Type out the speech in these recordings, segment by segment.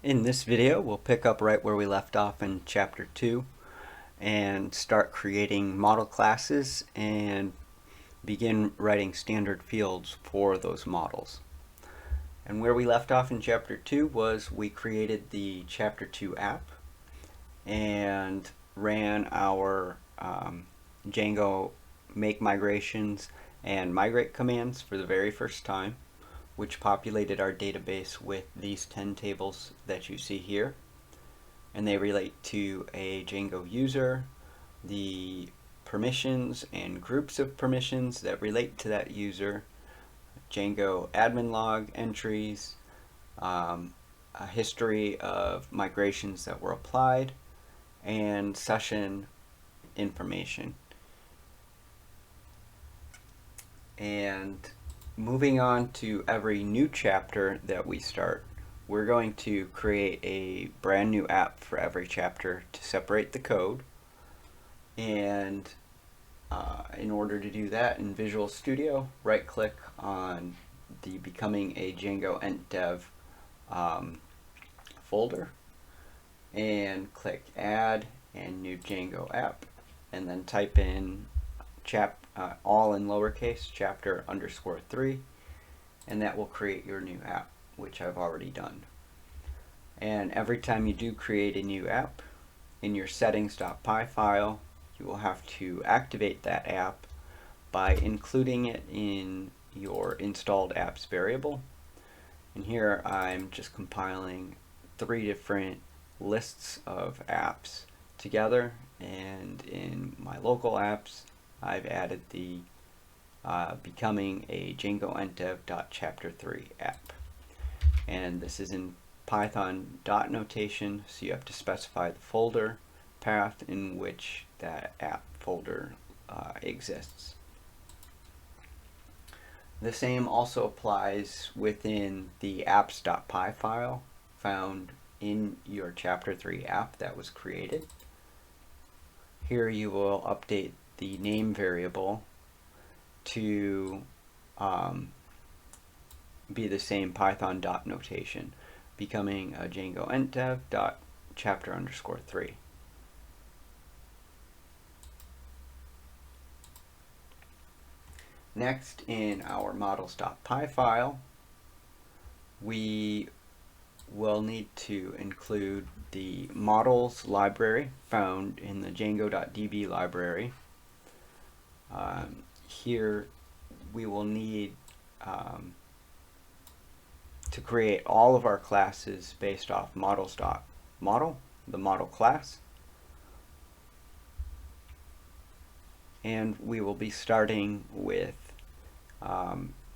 In this video, we'll pick up right where we left off in Chapter 2 and start creating model classes and begin writing standard fields for those models. And where we left off in Chapter 2 was we created the Chapter 2 app and ran our Django make migrations and migrate commands for the very first time, which populated our database with these 10 tables that you see here. And they relate to a Django user, the permissions and groups of permissions that relate to that user, Django admin log entries, a history of migrations that were applied, and session information. And moving on to every new chapter that we start, we're going to create a brand new app for every chapter to separate the code. And in order to do that in Visual Studio, right click on the Becoming a Django Ent Dev folder and click Add and New Django App, and then type in all in lowercase chapter _3, and that will create your new app, which I've already done. And every time you do create a new app, in your settings.py file, you will have to activate that app by including it in your installed apps variable. And here I'm just compiling 3 different lists of apps together, and in my local apps I've added the Becoming a Django Ent Dev.chapter3 app. And this is in Python dot notation, so you have to specify the folder path in which that app folder exists. The same also applies within the apps.py file found in your chapter 3 app that was created. Here you will update the name variable to be the same Python dot notation, Becoming a Django Ent Dev.chapter _3. Next, in our models.py file, we will need to include the models library found in the django.db library. Here we will need to create all of our classes based off models.model, the model class. And we will be starting with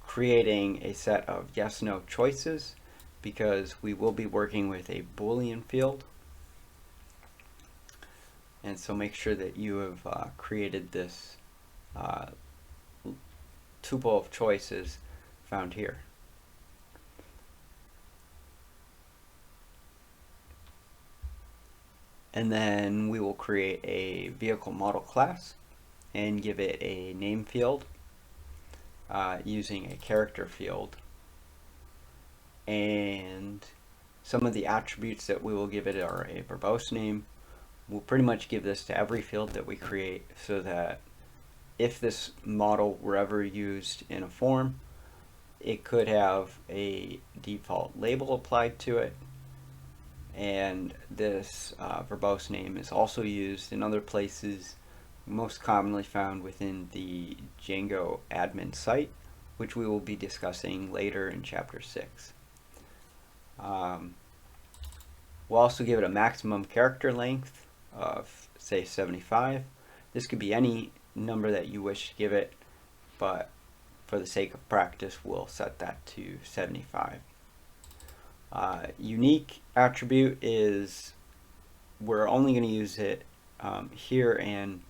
creating a set of yes/no choices, because we will be working with a Boolean field. And so make sure that you have created this tuple of choices found here. And then we will create a vehicle model class and give it a name field using a character field. And some of the attributes that we will give it are a verbose name. We'll pretty much give this to every field that we create, so that if this model were ever used in a form, it could have a default label applied to it. And this verbose name is also used in other places, most commonly found within the Django admin site, which we will be discussing later in Chapter 6. We'll also give it a maximum character length of, say, 75. This could be any number that you wish to give it, but for the sake of practice, we'll set that to 75. Unique attribute is we're only going to use it here and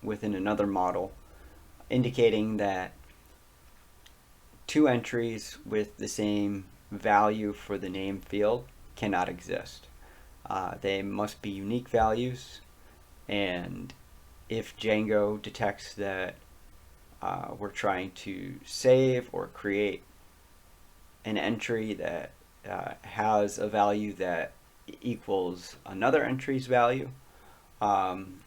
within another model, indicating that 2 entries with the same value for the name field cannot exist. They must be unique values, and if Django detects that we're trying to save or create an entry that has a value that equals another entry's value, then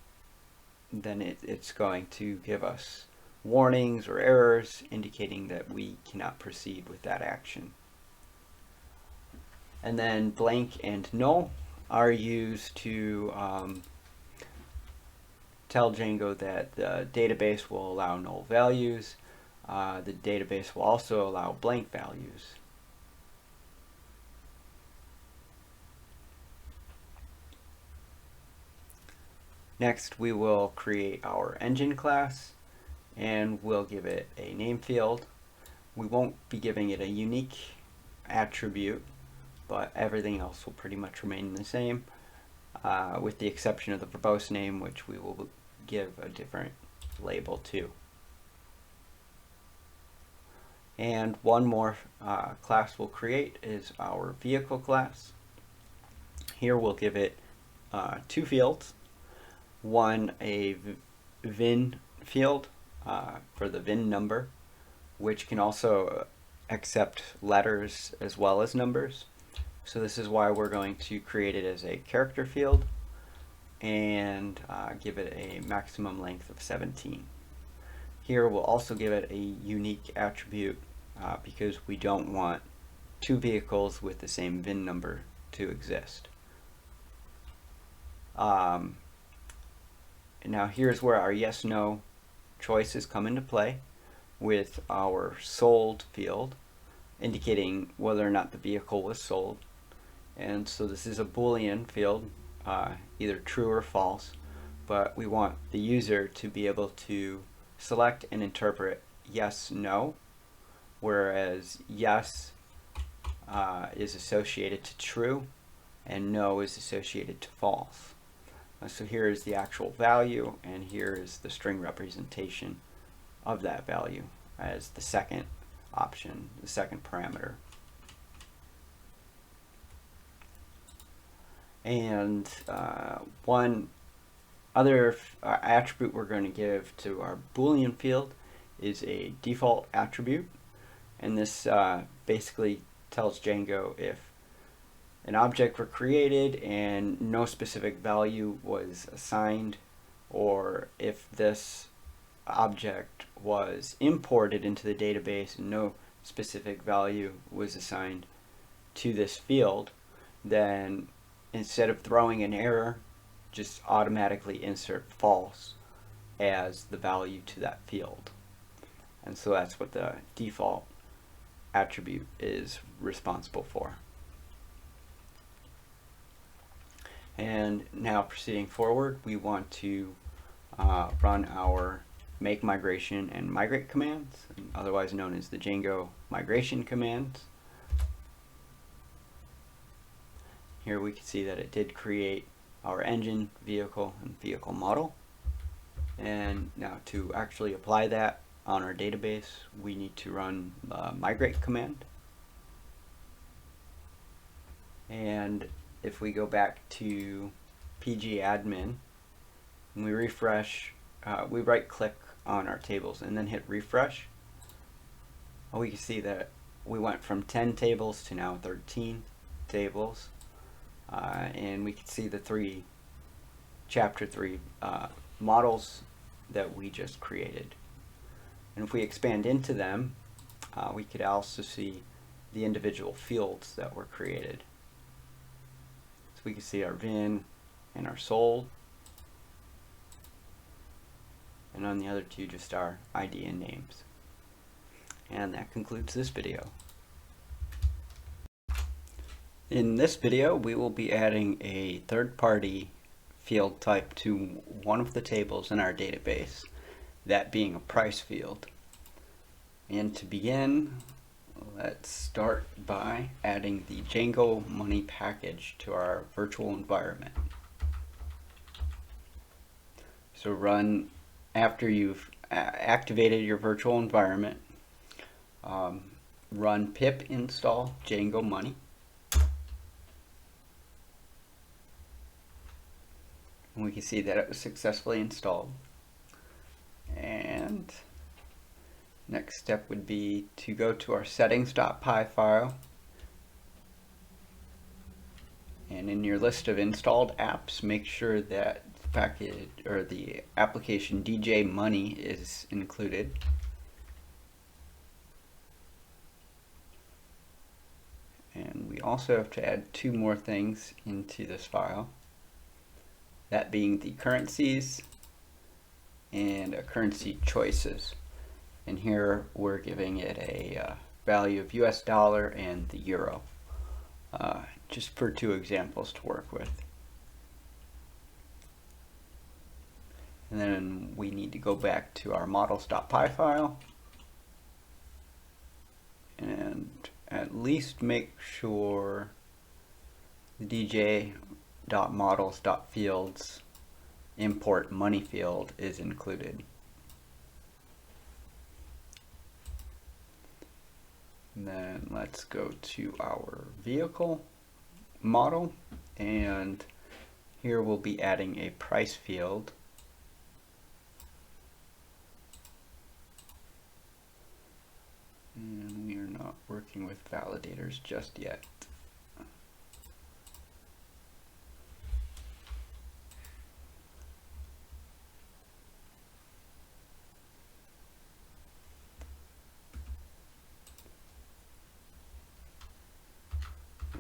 it's going to give us warnings or errors indicating that we cannot proceed with that action. And then blank and null are used to tell Django that the database will allow null values. The database will also allow blank values. Next, we will create our engine class, and we'll give it a name field. We won't be giving it a unique attribute, but everything else will pretty much remain the same, with the exception of the verbose name, which we will give a different label to. And one more class we'll create is our vehicle class. Here we'll give it two fields. One, a VIN field for the VIN number, which can also accept letters as well as numbers. So this is why we're going to create it as a character field and give it a maximum length of 17. Here we'll also give it a unique attribute because we don't want two vehicles with the same VIN number to exist. Now here's where our yes/no choices come into play, with our sold field indicating whether or not the vehicle was sold. And so this is a Boolean field, either true or false, but we want the user to be able to select and interpret yes/no, whereas yes is associated to true and no is associated to false. So here is the actual value, and here is the string representation of that value as the second option, the second parameter. And one other attribute we're going to give to our Boolean field is a default attribute, and this basically tells Django if an object were created and no specific value was assigned, or if this object was imported into the database and no specific value was assigned to this field, then instead of throwing an error, just automatically insert false as the value to that field. And so that's what the default attribute is responsible for. And now proceeding forward, we want to run our make migration and migrate commands, otherwise known as the Django migration commands. Here we can see that it did create our engine, vehicle, and vehicle model. And now to actually apply that on our database, we need to run the migrate command. And if we go back to pgadmin and we refresh, we right click on our tables and then hit refresh, we can see that we went from 10 tables to now 13 tables, and we can see the chapter 3 models that we just created. And if we expand into them, we could also see the individual fields that were created. So we can see our VIN and our sold, and on the other two just our ID and names. And that concludes this video. In this video, we will be adding a third-party field type to one of the tables in our database, that being a price field. And to begin, let's start by adding the Django money package to our virtual environment. So run, after you've activated your virtual environment, run pip install Django money. And we can see that it was successfully installed. And next step would be to go to our settings.py file And in your list of installed apps, make sure that the package or the application DJ Money is included. And we also have to add two more things into this file, that being the currencies and a currency choices. And here we're giving it a value of US dollar and the euro, just for two examples to work with. And then we need to go back to our models.py file and at least make sure the dj.models.fields import money field is included. And then let's go to our vehicle model, and here we'll be adding a price field. And we are not working with validators just yet.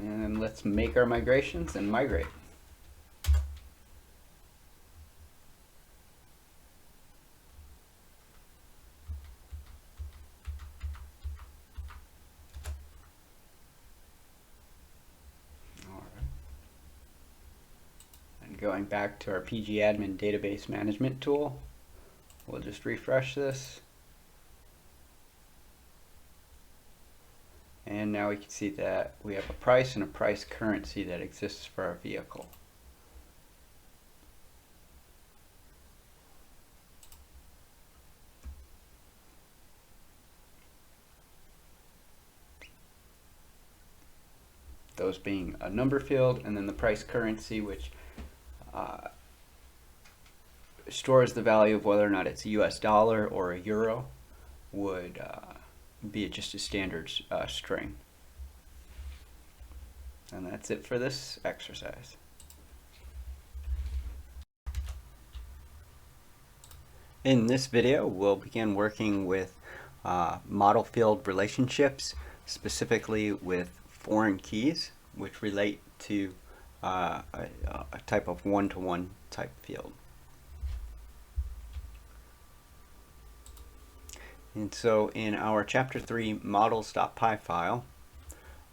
And let's make our migrations and migrate. Going back to our pgadmin database management tool, we'll just refresh this. And now we can see that we have a price and a price currency that exists for our vehicle. Those being a number field, and then the price currency, which stores the value of whether or not it's a US dollar or a euro, would be just a standard string. And that's it for this exercise. In this video, we'll begin working with model field relationships, specifically with foreign keys, which relate to a type of one-to-one type field. And so in our chapter 3 models.py file,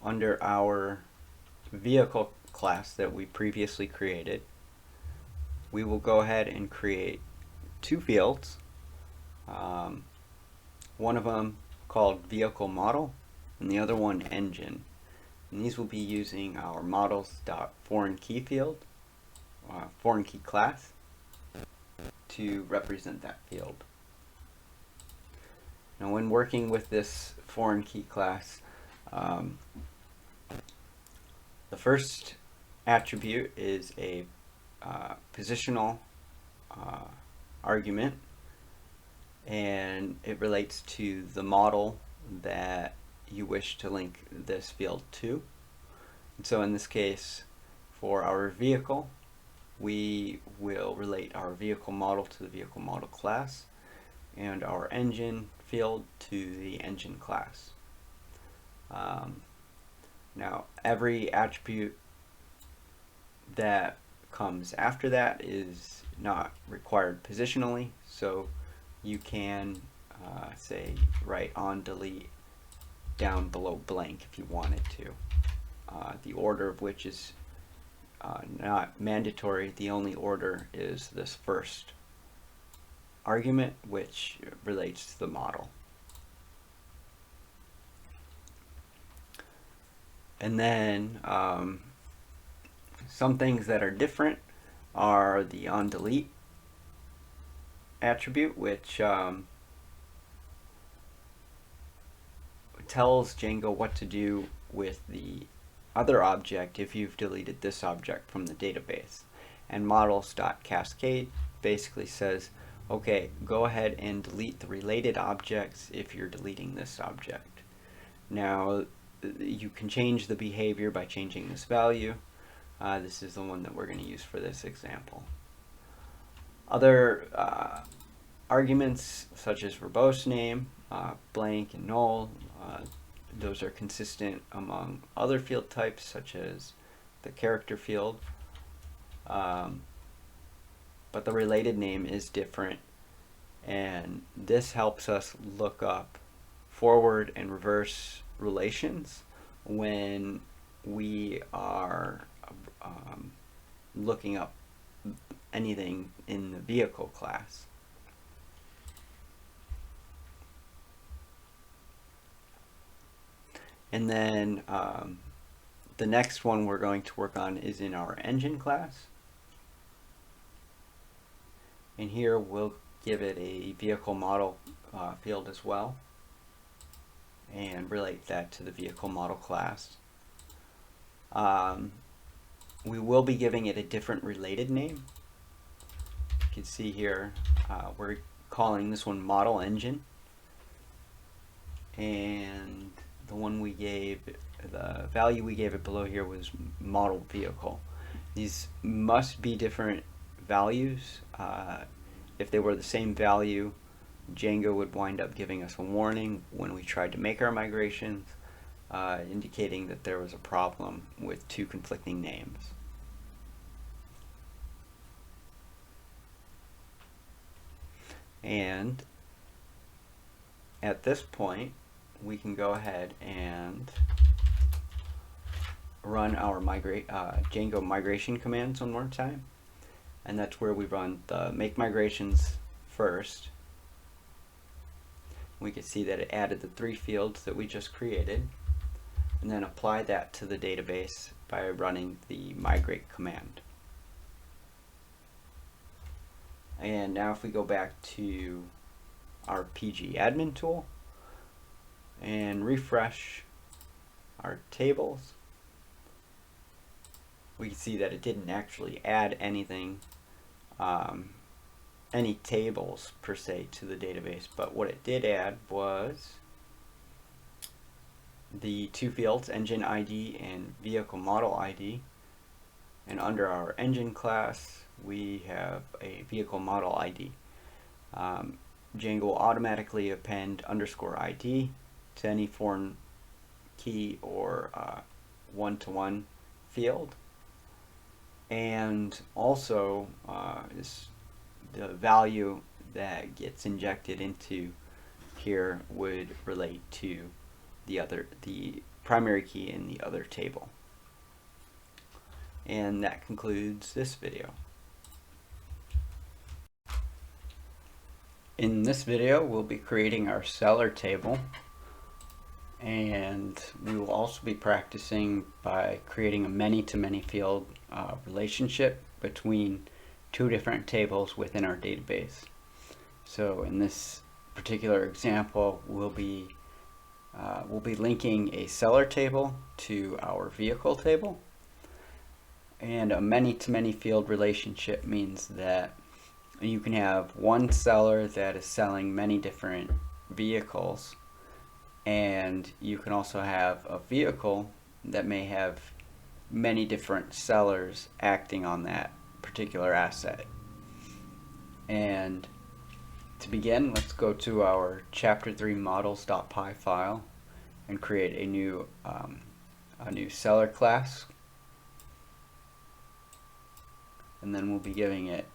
under our vehicle class that we previously created, we will go ahead and create two fields, one of them called vehicle model and the other one engine. And these will be using our models.foreignkey field, foreign key class, to represent that field. Now when working with this foreign key class, the first attribute is a positional argument, and it relates to the model that you wish to link this field to. And so in this case, for our vehicle, we will relate our vehicle model to the vehicle model class and our engine field to the engine class. Now every attribute that comes after that is not required positionally, so you can say write on delete down below blank if you wanted to. The order of which is not mandatory. The only order is this first argument, which relates to the model. And then some things that are different are the on delete attribute, which tells Django what to do with the other object if you've deleted this object from the database. And models.cascade basically says, okay, go ahead and delete the related objects if you're deleting this object. Now you can change the behavior by changing this value, This is the one that we're going to use for this example. Other arguments such as verbose name, blank, and null, those are consistent among other field types such as the character field. But the related name is different, and this helps us look up forward and reverse relations when we are looking up anything in the vehicle class. And then the next one we're going to work on is in our engine class. And here we'll give it a vehicle model field as well, and relate that to the vehicle model class. We will be giving it a different related name. You can see here we're calling this one model engine, and the one we gave, the value we gave it below here was model vehicle. These must be different values. If they were the same value, Django would wind up giving us a warning when we tried to make our migrations, indicating that there was a problem with two conflicting names. And at this point, we can go ahead and run our Django migration commands one more time. And that's where we run the make migrations first. We can see that it added the 3 fields that we just created, and then apply that to the database by running the migrate command. And now if we go back to our PG admin tool and refresh our tables, we can see that it didn't actually add anything, any tables per se to the database, but what it did add was the 2 fields, engine ID and vehicle model ID. And under our engine class, we have a vehicle model ID. Django will automatically append _ID to any foreign key or one-to-one field. And also the value that gets injected into here would relate to the primary key in the other table. And that concludes this video. In this video, we'll be creating our seller table, and we will also be practicing by creating a many-to-many field relationship between 2 different tables within our database. So in this particular example, we'll be linking a seller table to our vehicle table. And a many-to-many field relationship means that you can have one seller that is selling many different vehicles, and you can also have a vehicle that may have many different sellers acting on that particular asset. And to begin, let's go to our chapter 3 models.py file and create a new seller class. And then we'll be giving it,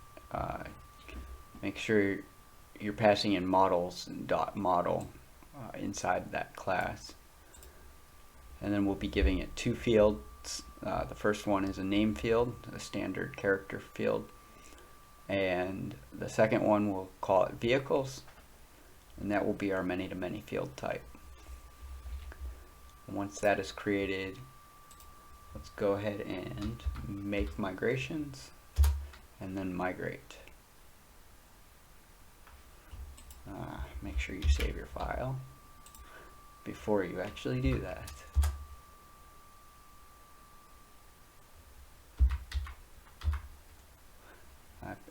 make sure you're passing in models.model inside that class. And then we'll be giving it 2 fields. The first one is a name field, a standard character field. And the second one, we'll call it vehicles. And that will be our many-to-many field type. And once that is created, let's go ahead and make migrations and then migrate. Make sure you save your file before you actually do that.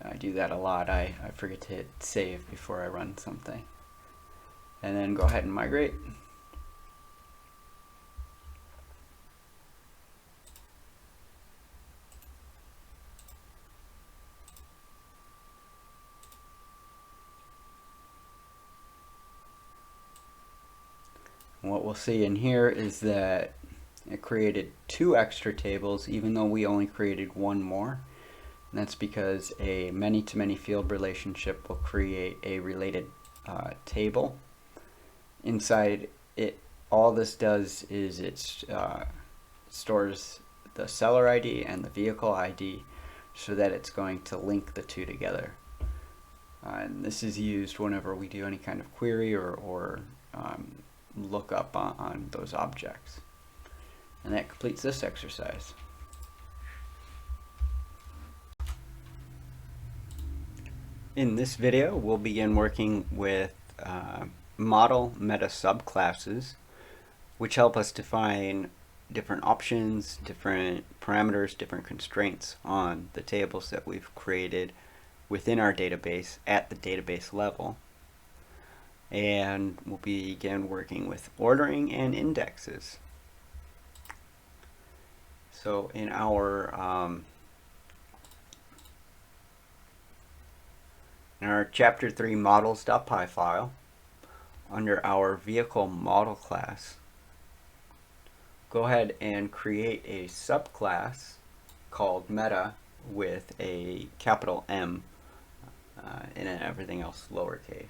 I do that a lot. I forget to hit save before I run something. And then go ahead and migrate. And what we'll see in here is that it created 2 extra tables even though we only created 1 more. And that's because a many-to-many field relationship will create a related table. Inside it, all this does is it stores the seller ID and the vehicle ID so that it's going to link the 2 together. And this is used whenever we do any kind of query or look up on those objects. And that completes this exercise. In this video, we'll begin working with model meta subclasses, which help us define different options, different parameters, different constraints on the tables that we've created within our database at the database level. And we'll begin working with ordering and indexes. So in our chapter 3 models.py file, under our vehicle model class, go ahead and create a subclass called meta with a capital M and everything else lowercase.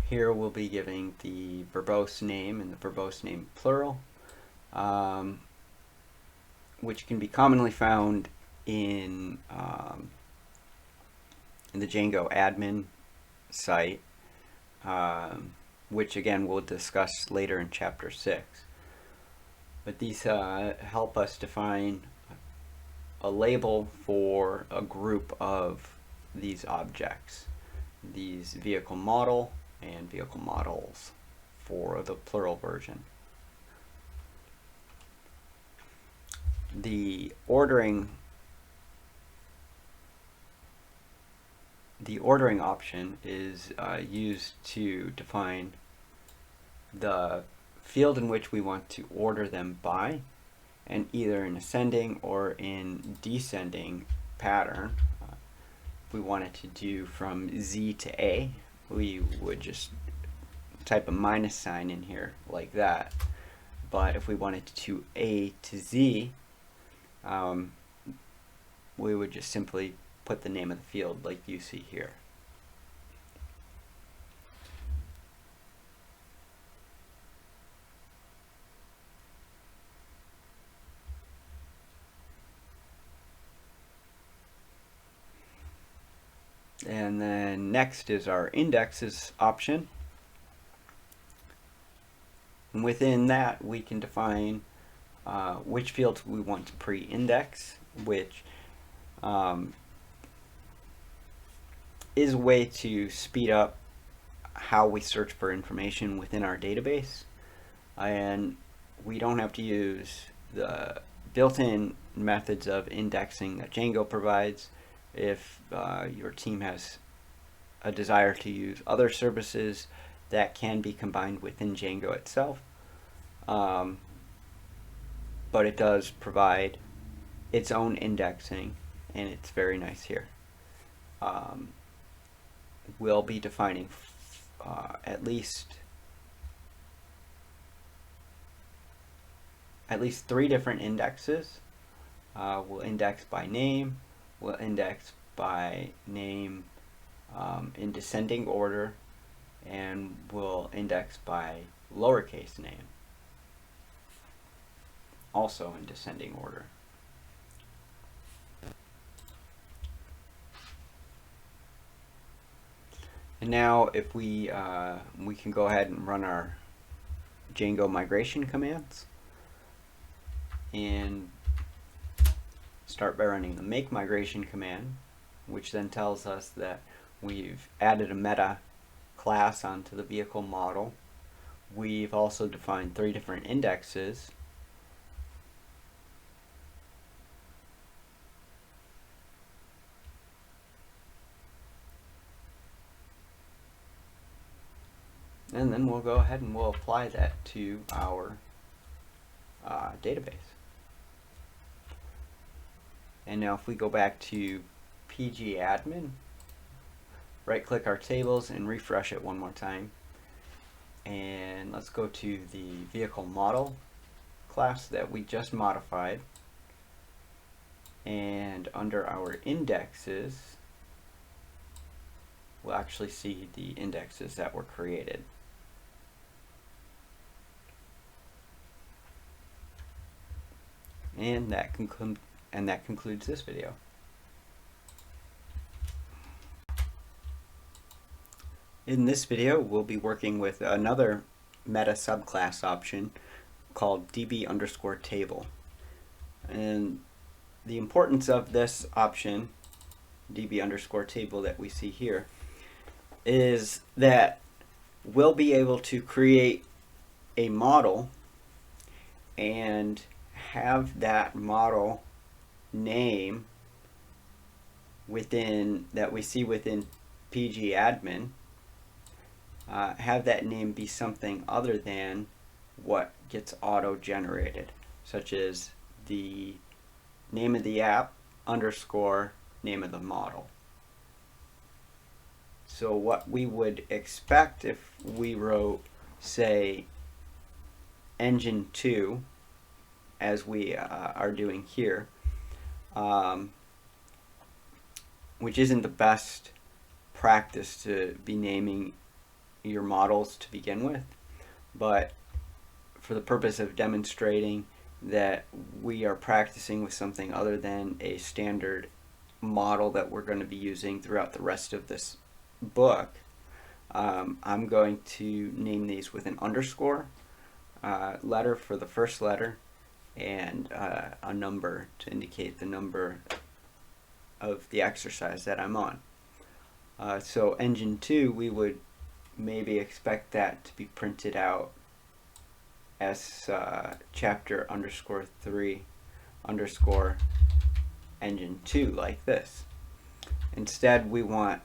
Here we'll be giving the verbose name and the verbose name plural, which can be commonly found in the Django admin site, which again we'll discuss later in chapter 6. But these help us define a label for a group of these objects, these vehicle model and vehicle models for the plural version. The ordering option is used to define the field in which we want to order them by, and either in ascending or in descending pattern. If we wanted to do from Z to A, we would just type a minus sign in here like that. But if we wanted to do A to Z, we would just simply put the name of the field like you see here. And then next is our indexes option. And within that we can define which fields we want to pre-index, which is a way to speed up how we search for information within our database. And we don't have to use the built-in methods of indexing that Django provides. If your team has a desire to use other services, that can be combined within Django itself. But it does provide its own indexing, and it's very nice here. We'll be defining at least 3 different indexes. We'll index by name, we'll index by name in descending order, and we'll index by lowercase name, also in descending order. And now if we can go ahead and run our Django migration commands, and start by running the make migration command, which then tells us that we've added a meta class onto the vehicle model. We've also defined 3 different indexes. And then we'll go ahead and we'll apply that to our database. And now if we go back to pgadmin right click our tables and refresh it one more time. And let's go to the vehicle model class that we just modified. And under our indexes, we'll actually see the indexes that were created. And that concludes this video. In this video, we'll be working with another meta subclass option called db_table. And the importance of this option, db_table, that we see here, is that we'll be able to create a model and have that model name that we see within pgadmin, have that name be something other than what gets auto-generated, such as the name of the app underscore name of the model. So what we would expect if we wrote, say, engine 2, as we are doing here, which isn't the best practice to be naming your models to begin with, but for the purpose of demonstrating that we are practicing with something other than a standard model that we're going to be using throughout the rest of this book, I'm going to name these with an underscore letter for the first letter and a number to indicate the number of the exercise that I'm on. So engine 2, we would maybe expect that to be printed out as chapter underscore 3 underscore engine 2, like this. Instead, we want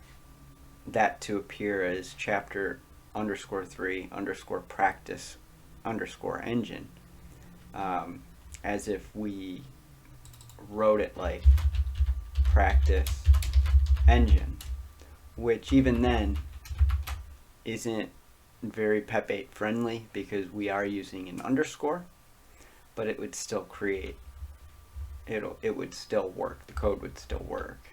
that to appear as chapter underscore 3 underscore practice underscore engine, as if we wrote it like practice engine, which even then isn't very PEP8 friendly because we are using an underscore, but it would still create, it would still work, the code would still work.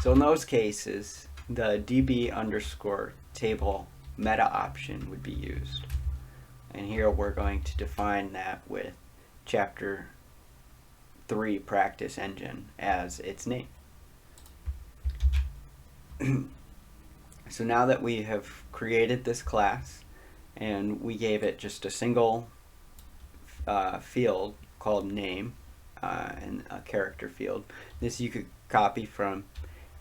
So in those cases, the db_table meta option would be used. And here we're going to define that with chapter 3 practice engine as its name. So now that we have created this class and we gave it just a single field called name and a character field, this you could copy from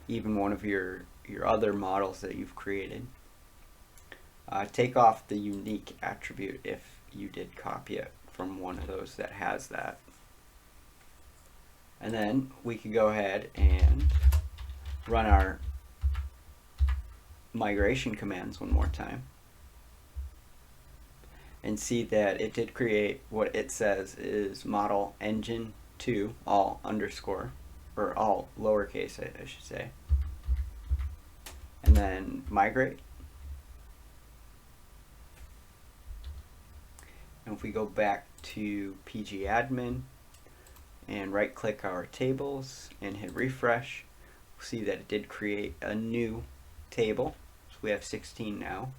even one of your other models that you've created. Take off the unique attribute if you did copy it from one of those that has that. And then we could go ahead and run our migration commands one more time and see that it did create what it says is model engine 2 all underscore, or all lowercase I should say, and then migrate. And if we go back to pgadmin and right click our tables and hit refresh, we'll see that it did create a new table. So we have 16 now,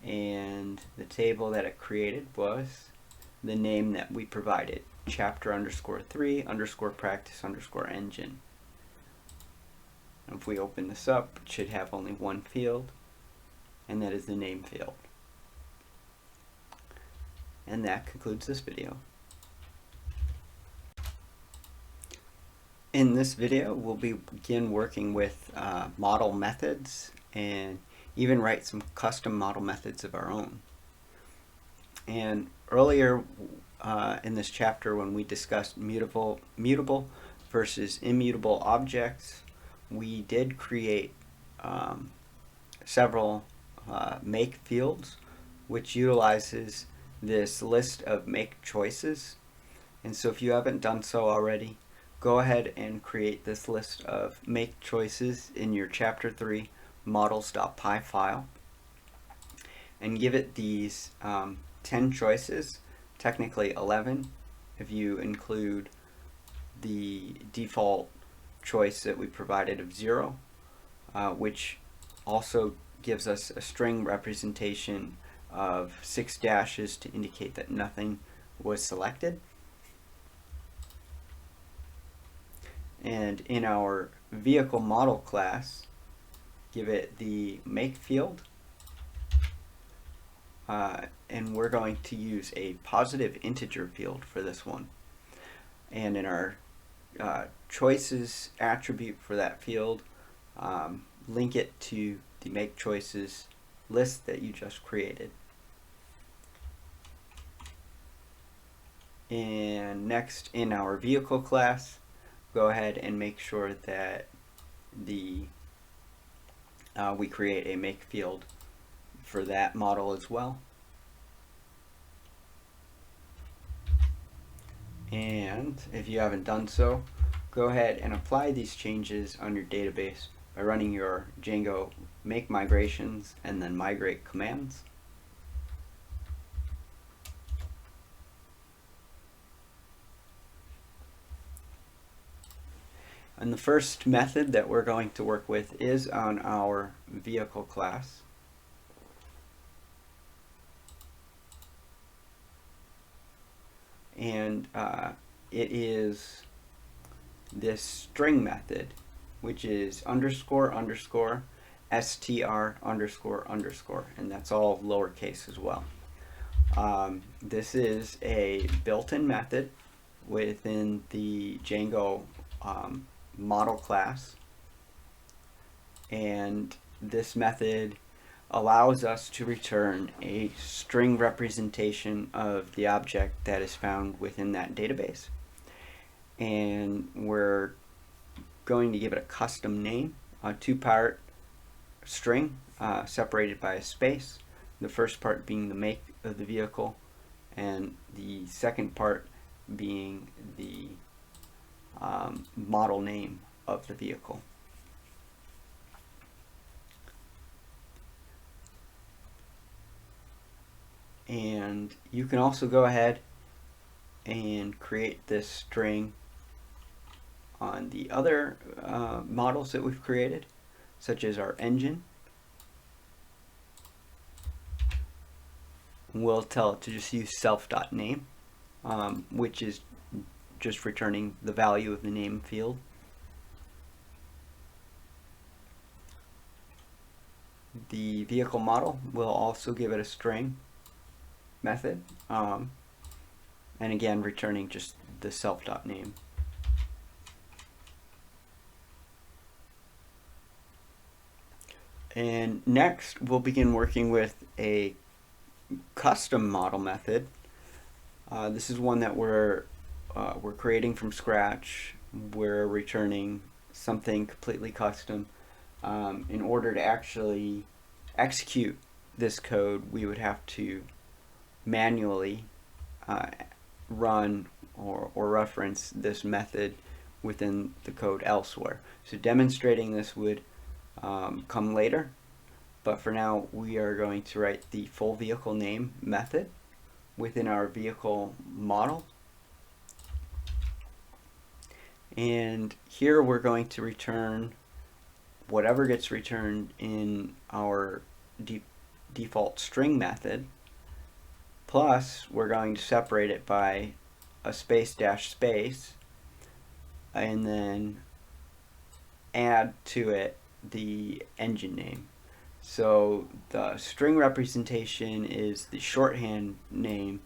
and the table that it created was the name that we provided, chapter underscore 3 underscore practice underscore engine. And if we open this up, it should have only one field, and that is the name field. And that concludes this video. In this video, we'll begin working with model methods and even write some custom model methods of our own. And earlier in this chapter, when we discussed mutable versus immutable objects, we did create several make fields, which utilizes this list of make choices. And so if you haven't done so already, go ahead and create this list of make choices in your chapter 3 models.py file and give it these 10 choices, technically 11 if you include the default choice that we provided of 0, which also gives us a string representation of 6 dashes to indicate that nothing was selected. And in our vehicle model class, give it the make field, and we're going to use a positive integer field for this one. And in our choices attribute for that field, link it to the make choices list that you just created. And next, in our vehicle class, go ahead and make sure that we create a make field for that model as well. And if you haven't done so, go ahead and apply these changes on your database by running your Django make migrations and then migrate commands. And the first method that we're going to work with is on our vehicle class. And it is this string method, which is underscore underscore str underscore underscore, and that's all lowercase as well. This is a built-in method within the Django model class, and this method allows us to return a string representation of the object that is found within that database. And we're going to give it a custom name, a 2-part string separated by a space, the first part being the make of the vehicle and the second part being the model name of the vehicle. And you can also go ahead and create this string on the other models that we've created, such as our engine. We'll tell it to just use self.name, which is just returning the value of the name field. The vehicle model will also give it a string method, and again returning just the self.name. And next we'll begin working with a custom model method. This is one that we're creating from scratch. We're returning something completely custom. In order to actually execute this code, we would have to manually run or reference this method within the code elsewhere. So demonstrating this would come later, but for now we are going to write the full vehicle name method within our vehicle model. And here we're going to return whatever gets returned in our default string method, plus we're going to separate it by a space dash space and then add to it the engine name. So the string representation is the shorthand name,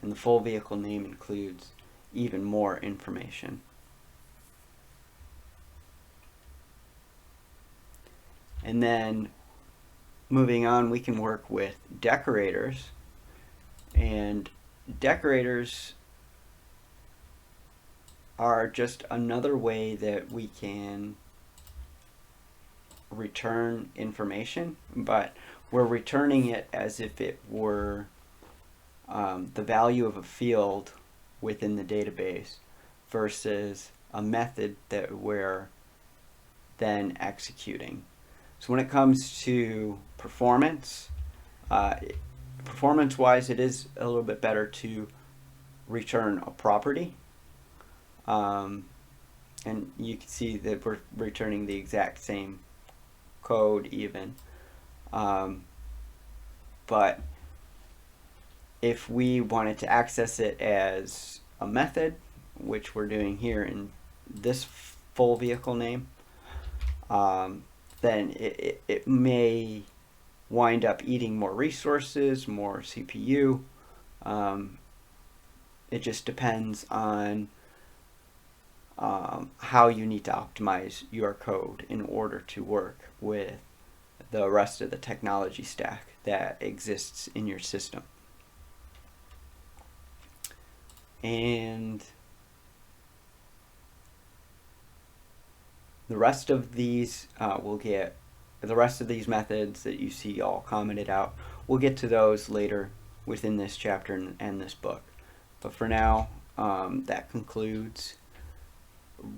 and the full vehicle name includes even more information. And then moving on, we can work with decorators, and decorators are just another way that we can return information, but we're returning it as if it were the value of a field within the database versus a method that we're then executing. So when it comes to performance, performance-wise, it is a little bit better to return a property. And you can see that we're returning the exact same code even. But if we wanted to access it as a method, which we're doing here in this full vehicle name, then it may wind up eating more resources, more CPU. It just depends on how you need to optimize your code in order to work with the rest of the technology stack that exists in your system. And the rest of these the rest of these methods that you see all commented out, we'll get to those later within this chapter and this book. But for now, that concludes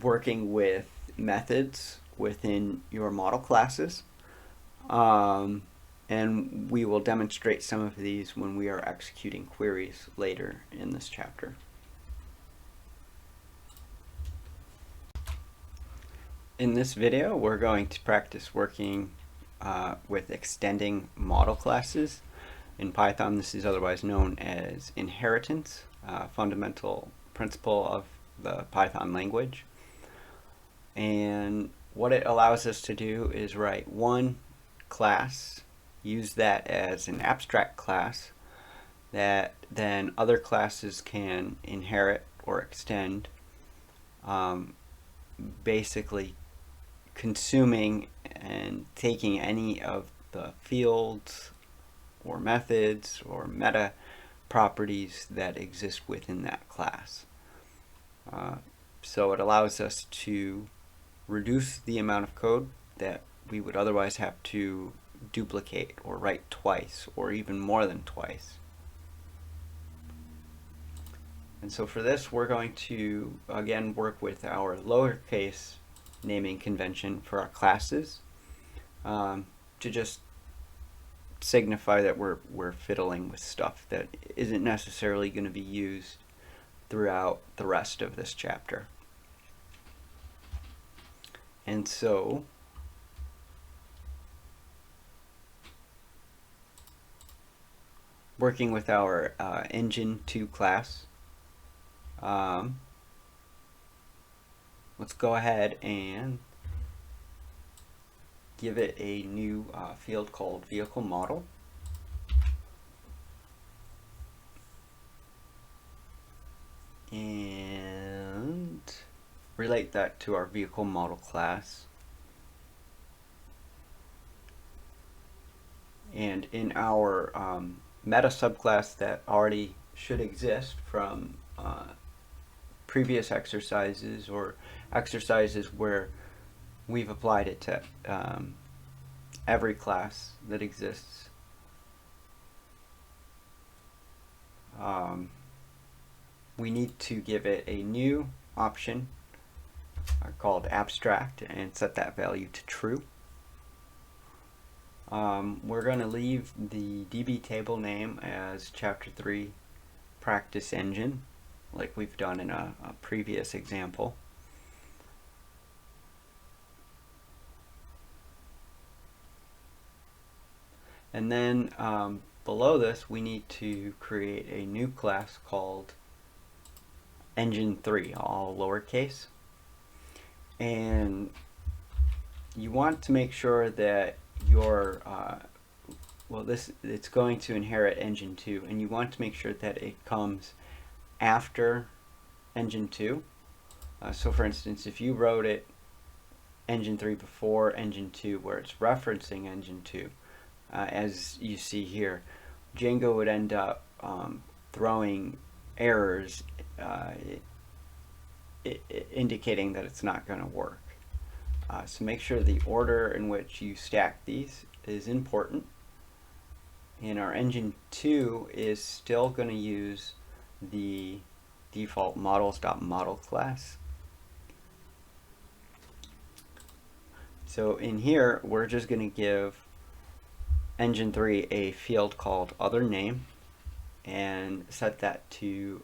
working with methods within your model classes. And we will demonstrate some of these when we are executing queries later in this chapter. In this video, we're going to practice working with extending model classes. In Python, this is otherwise known as inheritance, fundamental principle of the Python language. And what it allows us to do is write one class, use that as an abstract class that then other classes can inherit or extend, basically consuming and taking any of the fields or methods or meta properties that exist within that class. So it allows us to reduce the amount of code that we would otherwise have to duplicate or write twice or even more than twice. And so for this, we're going to again work with our lowercase naming convention for our classes, to just signify that we're fiddling with stuff that isn't necessarily going to be used throughout the rest of this chapter. And so working with our engine2 class, let's go ahead and give it a new field called vehicle model. And relate that to our vehicle model class. And in our meta subclass that already should exist from previous exercises or exercises where we've applied it to every class that exists, we need to give it a new option called abstract and set that value to true. We're going to leave the DB table name as Chapter 3 Practice Engine, like we've done in a previous example. And then below this, we need to create a new class called Engine3, all lowercase. And you want to make sure that your it's going to inherit Engine2, and you want to make sure that it comes after Engine2. So for instance, if you wrote it Engine3 before Engine2 where it's referencing Engine2, as you see here, Django would end up throwing errors indicating that it's not going to work. So make sure the order in which you stack these is important. And our Engine2 is still going to use the default models.model class. So in here, we're just going to give engine 3 a field called other name and set that to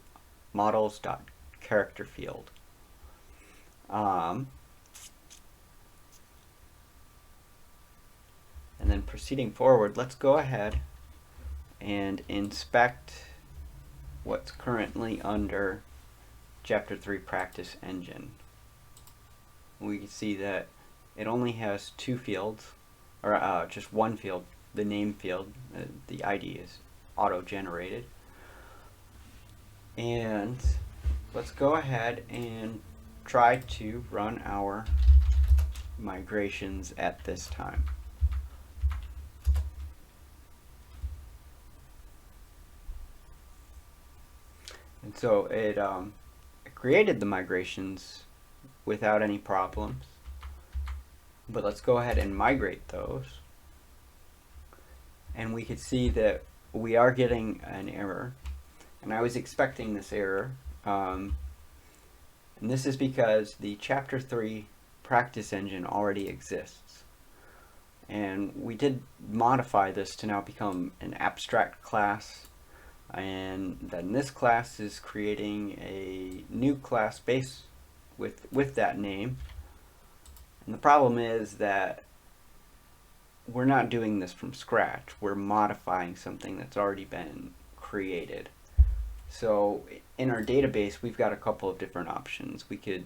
models.character field. And then proceeding forward, let's go ahead and inspect what's currently under Chapter 3 Practice Engine. We can see that it only has two fields, or just one field, the name field. The ID is auto-generated. And let's go ahead and try to run our migrations at this time. And so it created the migrations without any problems. But let's go ahead and migrate those. And we can see that we are getting an error. And I was expecting this error. And this is because the Chapter 3 practice engine already exists. And we did modify this to now become an abstract class. And then this class is creating a new class base with that name. And the problem is that we're not doing this from scratch. We're modifying something that's already been created. So in our database, we've got a couple of different options. We could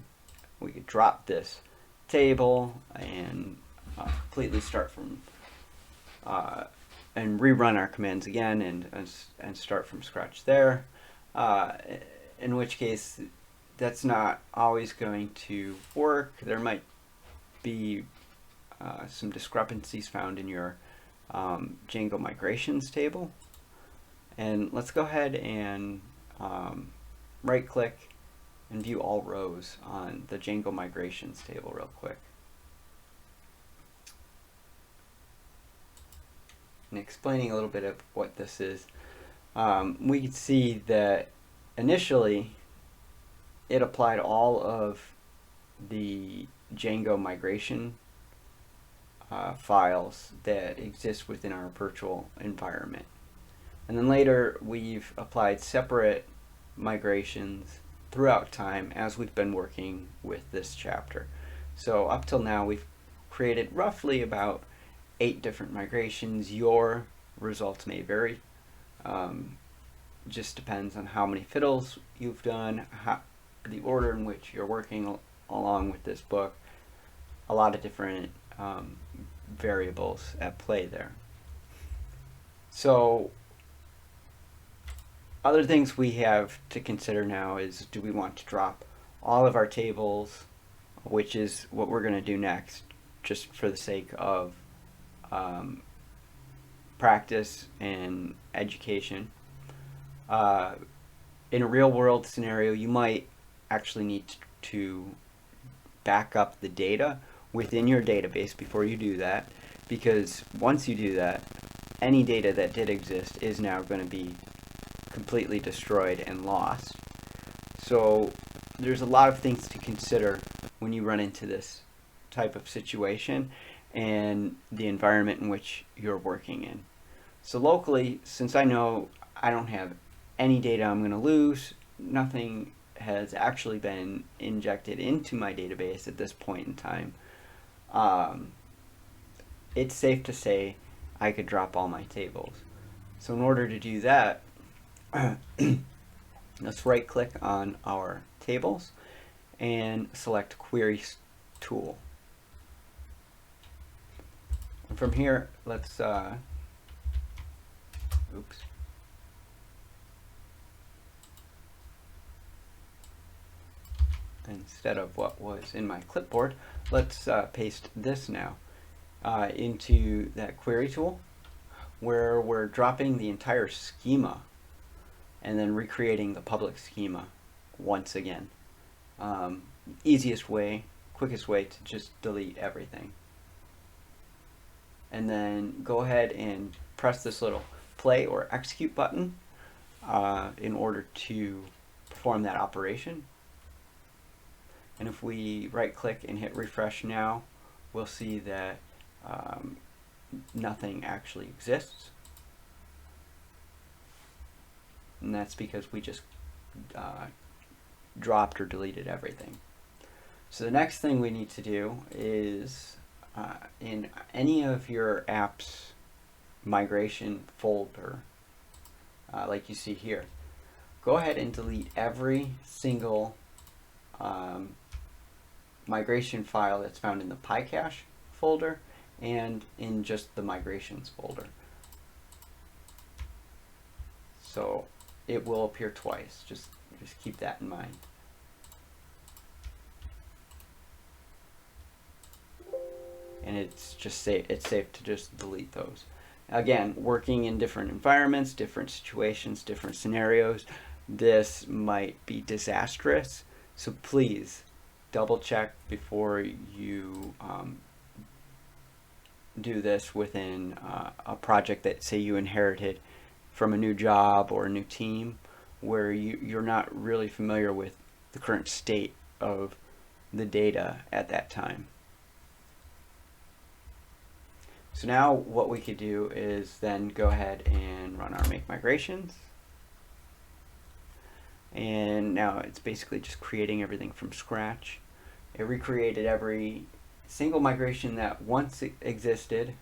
drop this table and completely start from and rerun our commands again and start from scratch there. In which case, that's not always going to work. There might be some discrepancies found in your Django migrations table. And let's go ahead and right click and view all rows on the Django migrations table real quick. And explaining a little bit of what this is, we can see that initially it applied all of the Django migration files that exist within our virtual environment. And then later we've applied separate migrations throughout time as we've been working with this chapter. So up till now we've created roughly about 8 different migrations. Your results may vary. Just depends on how many fiddles you've done, the order in which you're working along with this book. A lot of different variables at play there. So other things we have to consider now is, do we want to drop all of our tables, which is what we're going to do next, just for the sake of practice and education. In a real world scenario, you might actually need to back up the data within your database before you do that, because once you do that, any data that did exist is now going to be completely destroyed and lost. So there's a lot of things to consider when you run into this type of situation and the environment in which you're working in. So locally, since I know I don't have any data I'm going to lose, nothing has actually been injected into my database at this point in time, it's safe to say I could drop all my tables. So in order to do that, let's right click on our tables and select Query Tool. And from here, let's instead of what was in my clipboard, let's paste this now into that query tool, where we're dropping the entire schema and then recreating the public schema once again. Easiest way, quickest way to just delete everything. And then go ahead and press this little play or execute button in order to perform that operation. And if we right click and hit refresh now, we'll see that nothing actually exists. And that's because we just dropped or deleted everything. So the next thing we need to do is in any of your app's migration folder, like you see here, go ahead and delete every single migration file that's found in the PyCache folder and in just the migrations folder. So it will appear twice. Just keep that in mind. And it's safe to just delete those. Again, working in different environments, different situations, different scenarios, this might be disastrous. So please double check before you do this within a project that, say, you inherited from a new job or a new team, where you're not really familiar with the current state of the data at that time. So now what we could do is then go ahead and run our make migrations. And now it's basically just creating everything from scratch. It recreated every single migration that once existed.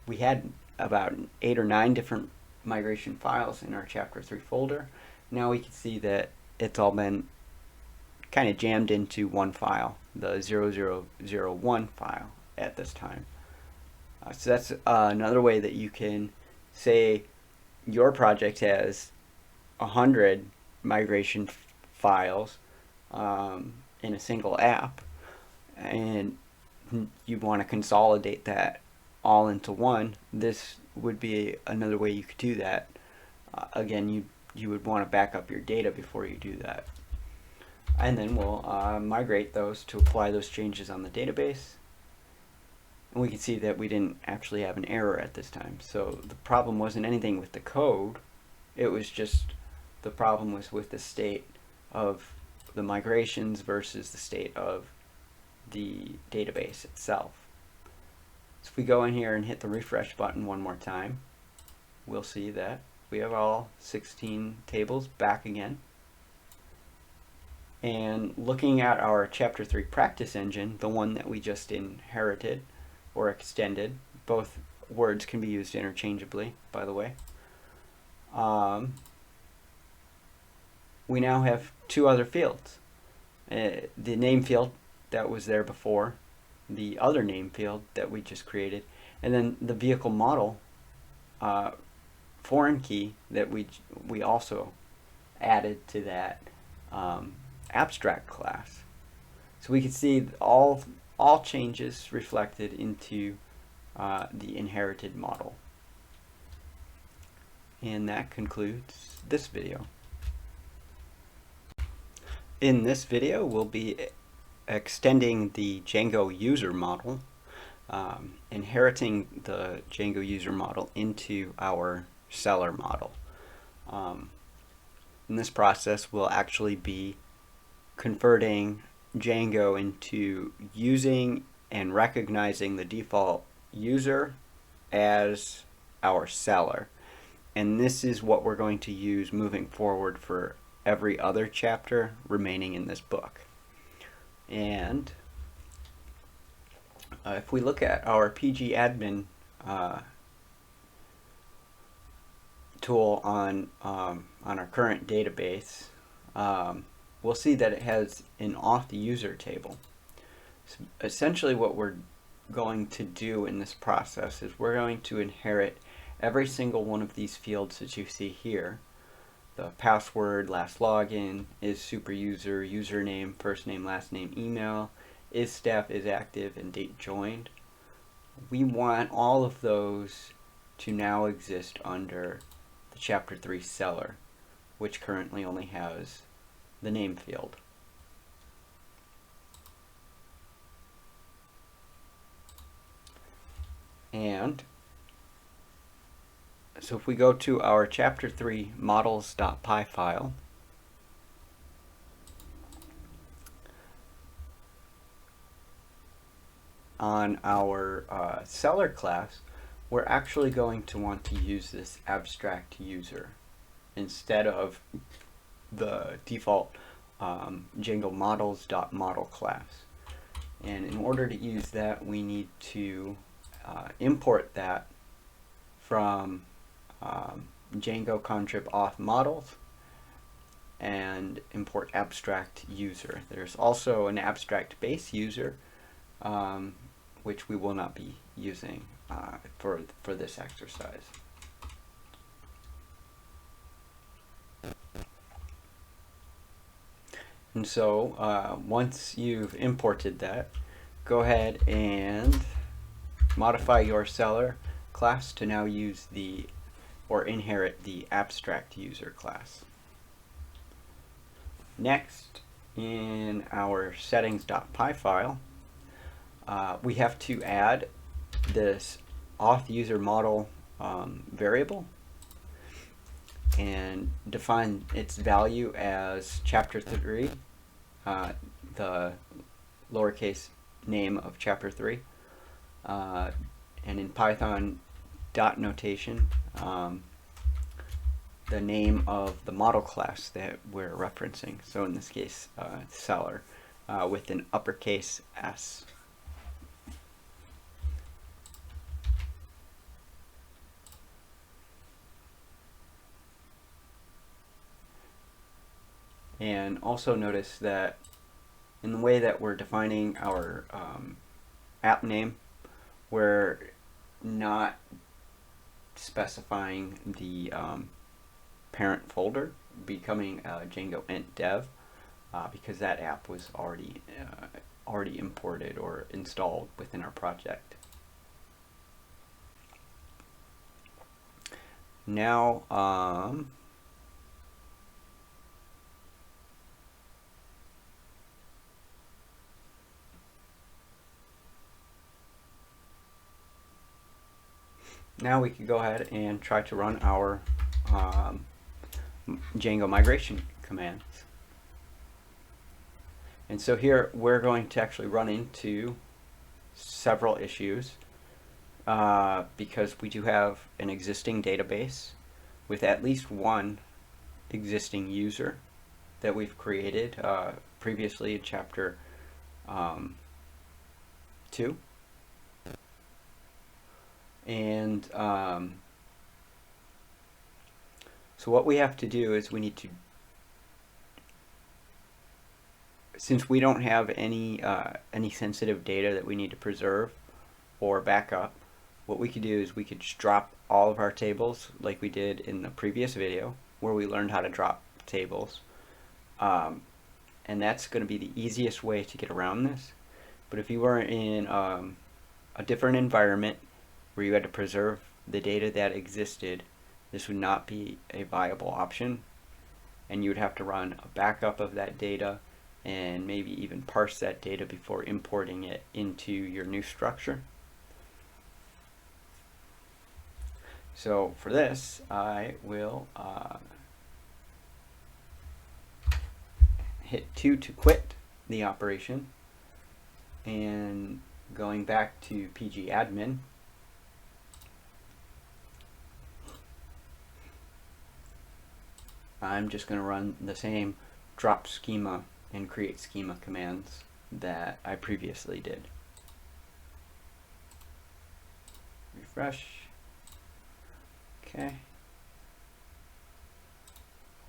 We had about 8 or 9 different migration files in our chapter 3 folder. Now we can see that it's all been kind of jammed into one file, the 0001 file at this time. So that's another way that you can say your project has 100 migration files in a single app, and you want to consolidate that all into one. This would be another way you could do that. Again, you would want to back up your data before you do that. And then we'll migrate those to apply those changes on the database. And we can see that we didn't actually have an error at this time. So the problem wasn't anything with the code. It was just the problem was with the state of the migrations versus the state of the database itself. So if we go in here and hit the refresh button one more time, we'll see that we have all 16 tables back again. And looking at our Chapter 3 practice engine, the one that we just inherited or extended, both words can be used interchangeably, by the way. We now have 2 other fields. The name field that was there before, the other name field that we just created, and then the vehicle model foreign key that we also added to that abstract class. So we can see all changes reflected into the inherited model. And that concludes this video. In this video, we'll be extending the Django user model, inheriting the Django user model into our seller model. In this process, we'll actually be converting Django into using and recognizing the default user as our seller. And this is what we're going to use moving forward for every other chapter remaining in this book. And if we look at our PG admin tool on our current database, we'll see that it has an auth user table. So essentially what we're going to do in this process is we're going to inherit every single one of these fields that you see here. The password, last login, is super user, username, first name, last name, email, is staff, is active, and date joined. We want all of those to now exist under the Chapter 3 seller, which currently only has the name field. And so if we go to our Chapter 3 models.py file, on our seller class, we're actually going to want to use this abstract user instead of the default Django models.model class. And in order to use that, we need to import that from Django contrib auth models and import abstract user. There's also an abstract base user, which we will not be using for this exercise. And so once you've imported that, go ahead and modify your seller class to now use the or inherit the abstract user class. Next, in our settings.py file, we have to add this auth user model variable and define its value as chapter 3, the lowercase name of chapter 3, and in Python dot notation, the name of the model class that we're referencing. So in this case, seller, with an uppercase S. And also notice that in the way that we're defining our app name, we're not specifying the parent folder becoming Django int dev because that app was already imported or installed within our project. Now now we can go ahead and try to run our Django migration commands. And so here we're going to actually run into several issues because we do have an existing database with at least one existing user that we've created previously in chapter 2. And so what we have to do is we need to, since we don't have any sensitive data that we need to preserve or back up, what we could do is we could just drop all of our tables like we did in the previous video where we learned how to drop tables. And that's going to be the easiest way to get around this. But if you were in a different environment where you had to preserve the data that existed, this would not be a viable option, and you would have to run a backup of that data and maybe even parse that data before importing it into your new structure. So for this, I will hit 2 to quit the operation, and going back to pgadmin, I'm just going to run the same drop schema and create schema commands that I previously did. Refresh. Okay.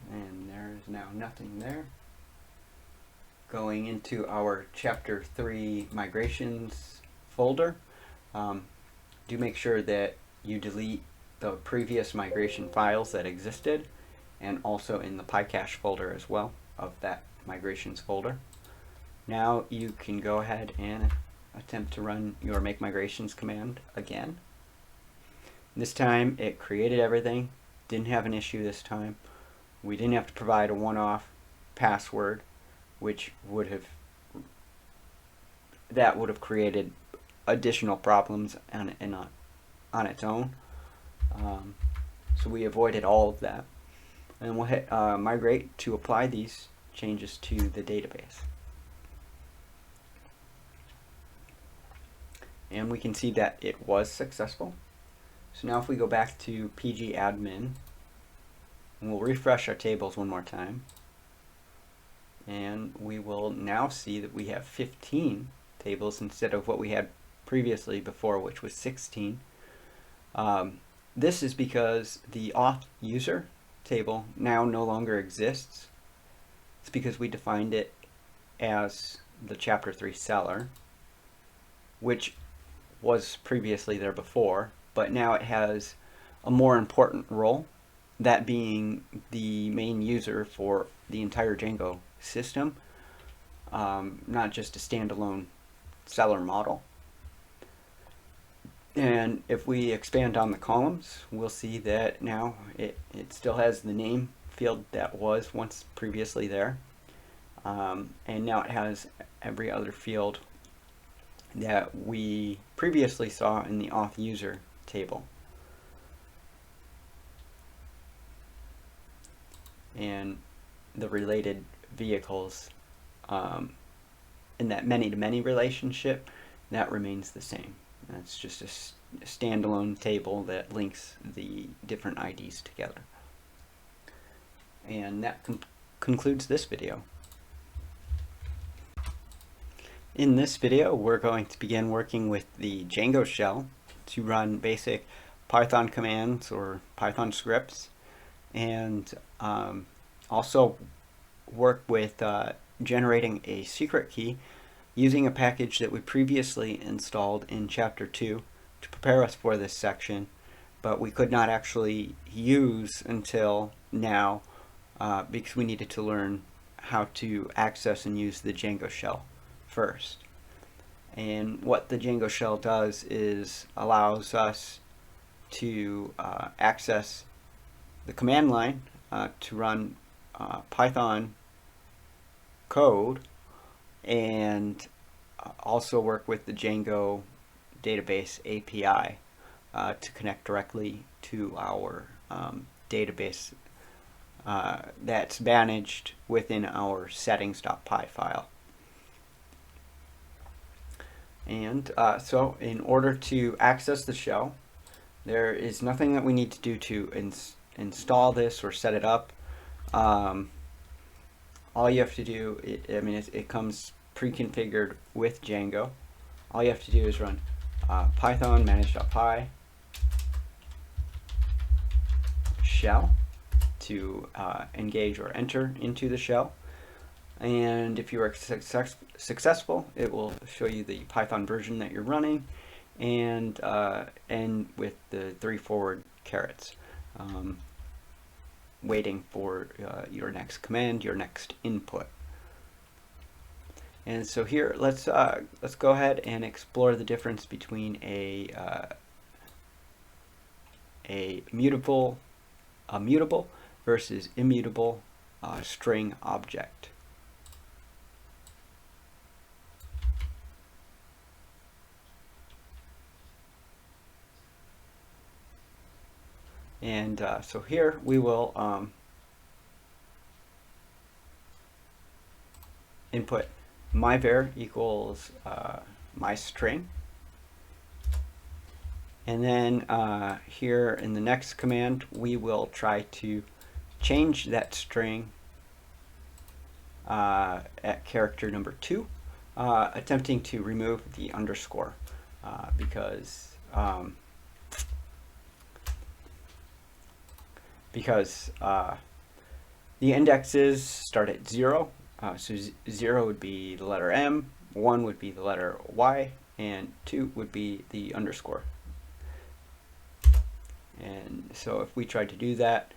And there is now nothing there. Going into our chapter 3 migrations folder, do make sure that you delete the previous migration files that existed, and also in the PyCache folder as well of that migrations folder. Now you can go ahead and attempt to run your make migrations command again. This time it created everything, didn't have an issue this time. We didn't have to provide a one-off password, which would have created additional problems on its own. So we avoided all of that. And we'll hit migrate to apply these changes to the database. and we can see that it was successful. So now if we go back to PG admin, and we'll refresh our tables one more time, and we will now see that we have 15 tables instead of what we had previously before, which was 16. This is because the auth user table now no longer exists. It's because we defined it as the Chapter 3 seller, which was previously there before, but now it has a more important role, that being the main user for the entire Django system, not just a standalone seller model. And if we expand on the columns, we'll see that now it still has the name field that was once previously there, and now it has every other field that we previously saw in the auth user table. And the related vehicles in that many-to-many relationship, that remains the same. That's just a standalone table that links the different IDs together. And that concludes this video. In this video, we're going to begin working with the Django shell to run basic Python commands or Python scripts, and also work with generating a secret key using a package that we previously installed in Chapter 2 to prepare us for this section, but we could not actually use until now because we needed to learn how to access and use the Django shell first. And what the Django shell does is allows us to access the command line to run Python code, and also work with the Django database API to connect directly to our database that's managed within our settings.py file. And so in order to access the shell, there is nothing that we need to do to install this or set it up. All you have to do, it comes pre-configured with Django. All you have to do is run python manage.py shell to engage or enter into the shell. And if you are successful, it will show you the Python version that you're running, and end with the 3 forward carets, waiting for your next command, your next input. And so here, let's go ahead and explore the difference between a mutable versus immutable string object. And so here we will input myvar equals my string, and then here in the next command we will try to change that string at character number 2, attempting to remove the underscore because the indexes start at 0. So 0 would be the letter M, 1 would be the letter Y, and 2 would be the underscore. And so if we tried to do that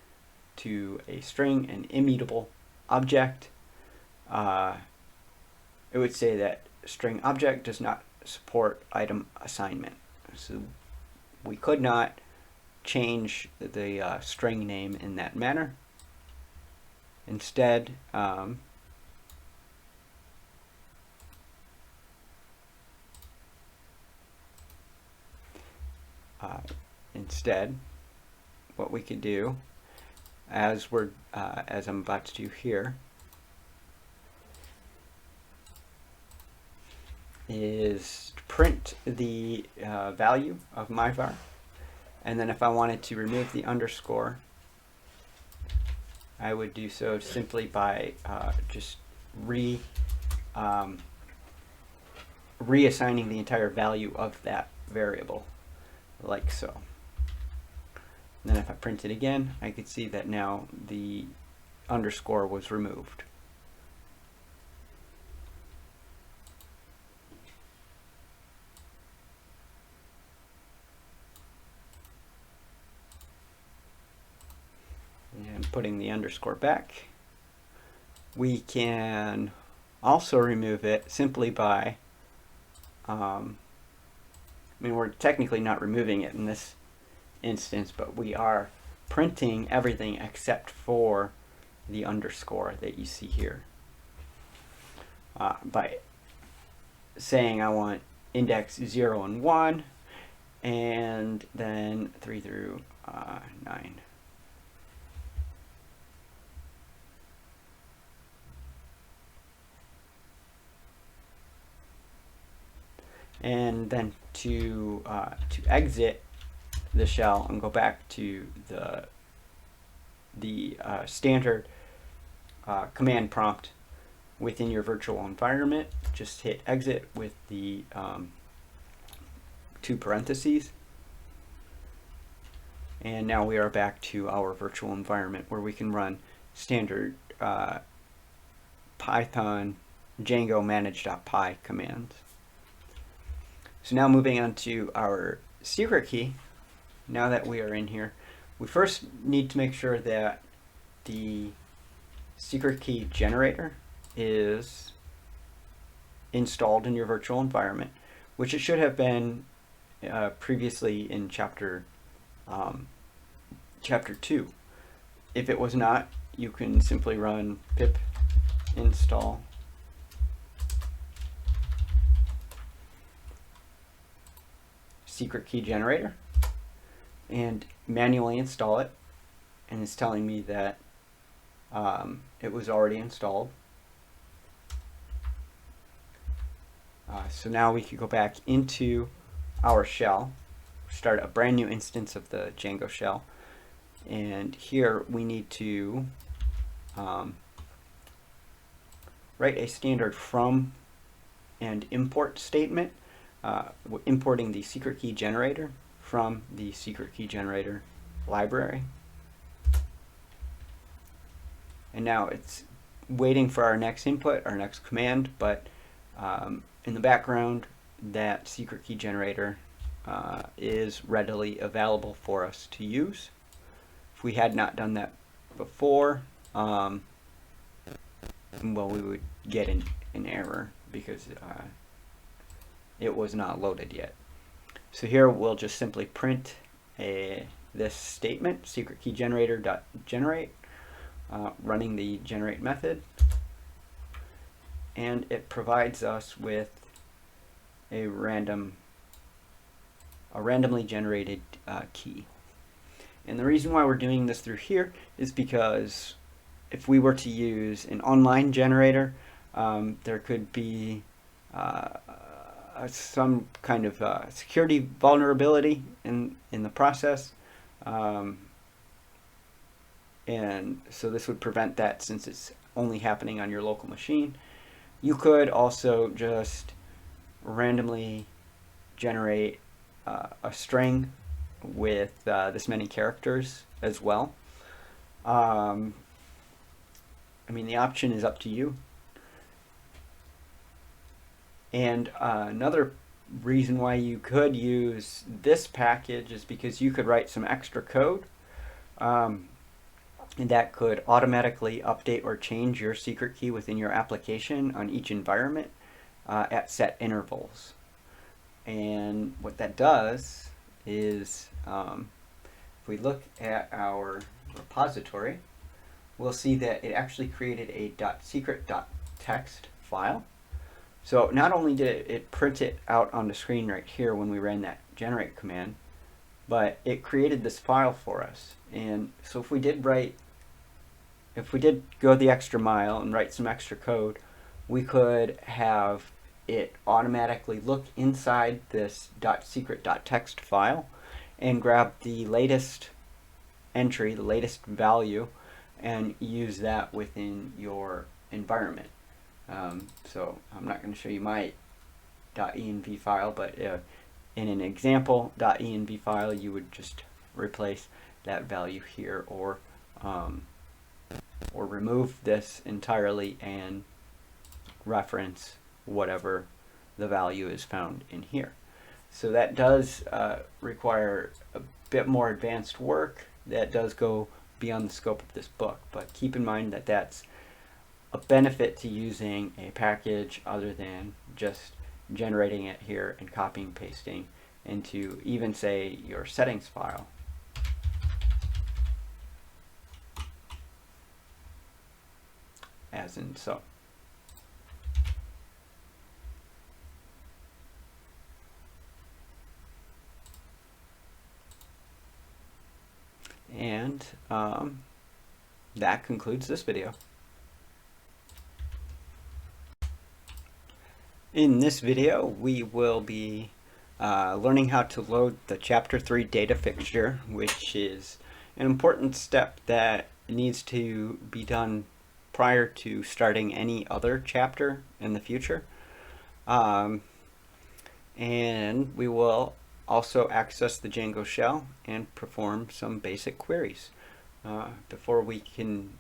to a string, an immutable object, it would say that string object does not support item assignment. So we could not change the string name in that manner. Instead, what we could do, as I'm about to do here, is print the value of my var. And then if I wanted to remove the underscore, I would do so simply by just reassigning the entire value of that variable, like so. And then if I print it again, I could see that now the underscore was removed. And putting the underscore back, we can also remove it simply by, I mean, we're technically not removing it in this instance, but we are printing everything except for the underscore that you see here. By saying I want index 0 and 1, and then 3 through 9. And then to exit the shell and go back to the standard command prompt within your virtual environment, just hit exit with the 2 parentheses. And now we are back to our virtual environment where we can run standard Python Django manage.py commands. So now moving on to our secret key, now that we are in here, we first need to make sure that the secret key generator is installed in your virtual environment, which it should have been previously in chapter 2. If it was not, you can simply run pip install secret key generator and manually install it, and it's telling me that it was already installed. So now we could go back into our shell, start a brand new instance of the Django shell, and here we need to write a standard from and import statement, importing the secret key generator from the secret key generator library. And now it's waiting for our next input, our next command, but in the background, that secret key generator is readily available for us to use. If we had not done that before, well, we would get an error because it was not loaded yet. So here we'll just simply print this statement, secret key generator.generate, running the generate method, and it provides us with a randomly generated key. And the reason why we're doing this through here is because if we were to use an online generator, there could be some kind of security vulnerability in the process, and so this would prevent that since it's only happening on your local machine. You could also just randomly generate a string with this many characters as well. I mean, the option is up to you. And another reason why you could use this package is because you could write some extra code and that could automatically update or change your secret key within your application on each environment at set intervals. And what that does is, if we look at our repository, we'll see that it actually created a .secret.txt file. So not only did it print it out on the screen right here when we ran that generate command, but it created this file for us. And so if we did go the extra mile and write some extra code, we could have it automatically look inside this .secret.txt file and grab the latest entry, the latest value, and use that within your environment. So I'm not going to show you my .env file, but in an example .env file, you would just replace that value here, or remove this entirely and reference whatever the value is found in here. So that does require a bit more advanced work. That does go beyond the scope of this book, but keep in mind that that's a benefit to using a package other than just generating it here and copying and pasting into even, say, your settings file. As in so. And that concludes this video. In this video, we will be learning how to load the Chapter 3 data fixture, which is an important step that needs to be done prior to starting any other chapter in the future. And we will also access the Django shell and perform some basic queries. Before we can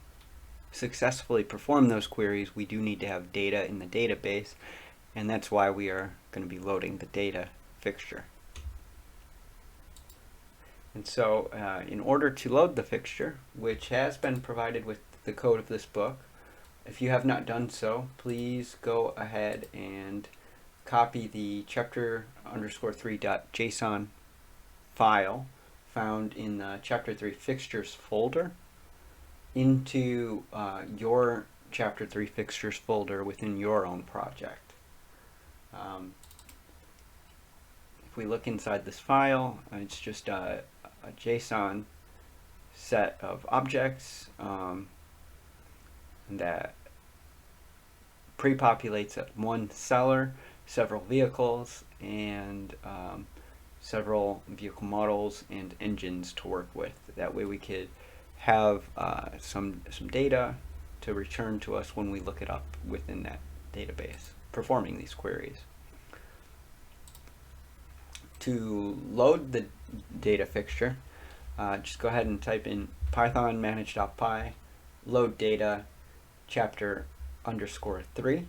successfully perform those queries, we do need to have data in the database, and that's why we are going to be loading the data fixture. And so in order to load the fixture, which has been provided with the code of this book, if you have not done so, please go ahead and copy the chapter_3.json file found in the Chapter 3 fixtures folder into your Chapter 3 fixtures folder within your own project. If we look inside this file, it's just a JSON set of objects that pre-populates one seller, several vehicles, and several vehicle models and engines to work with. That way we could have some data to return to us when we look it up within that database, performing these queries. To load the data fixture, just go ahead and type in python manage.py load data chapter_3,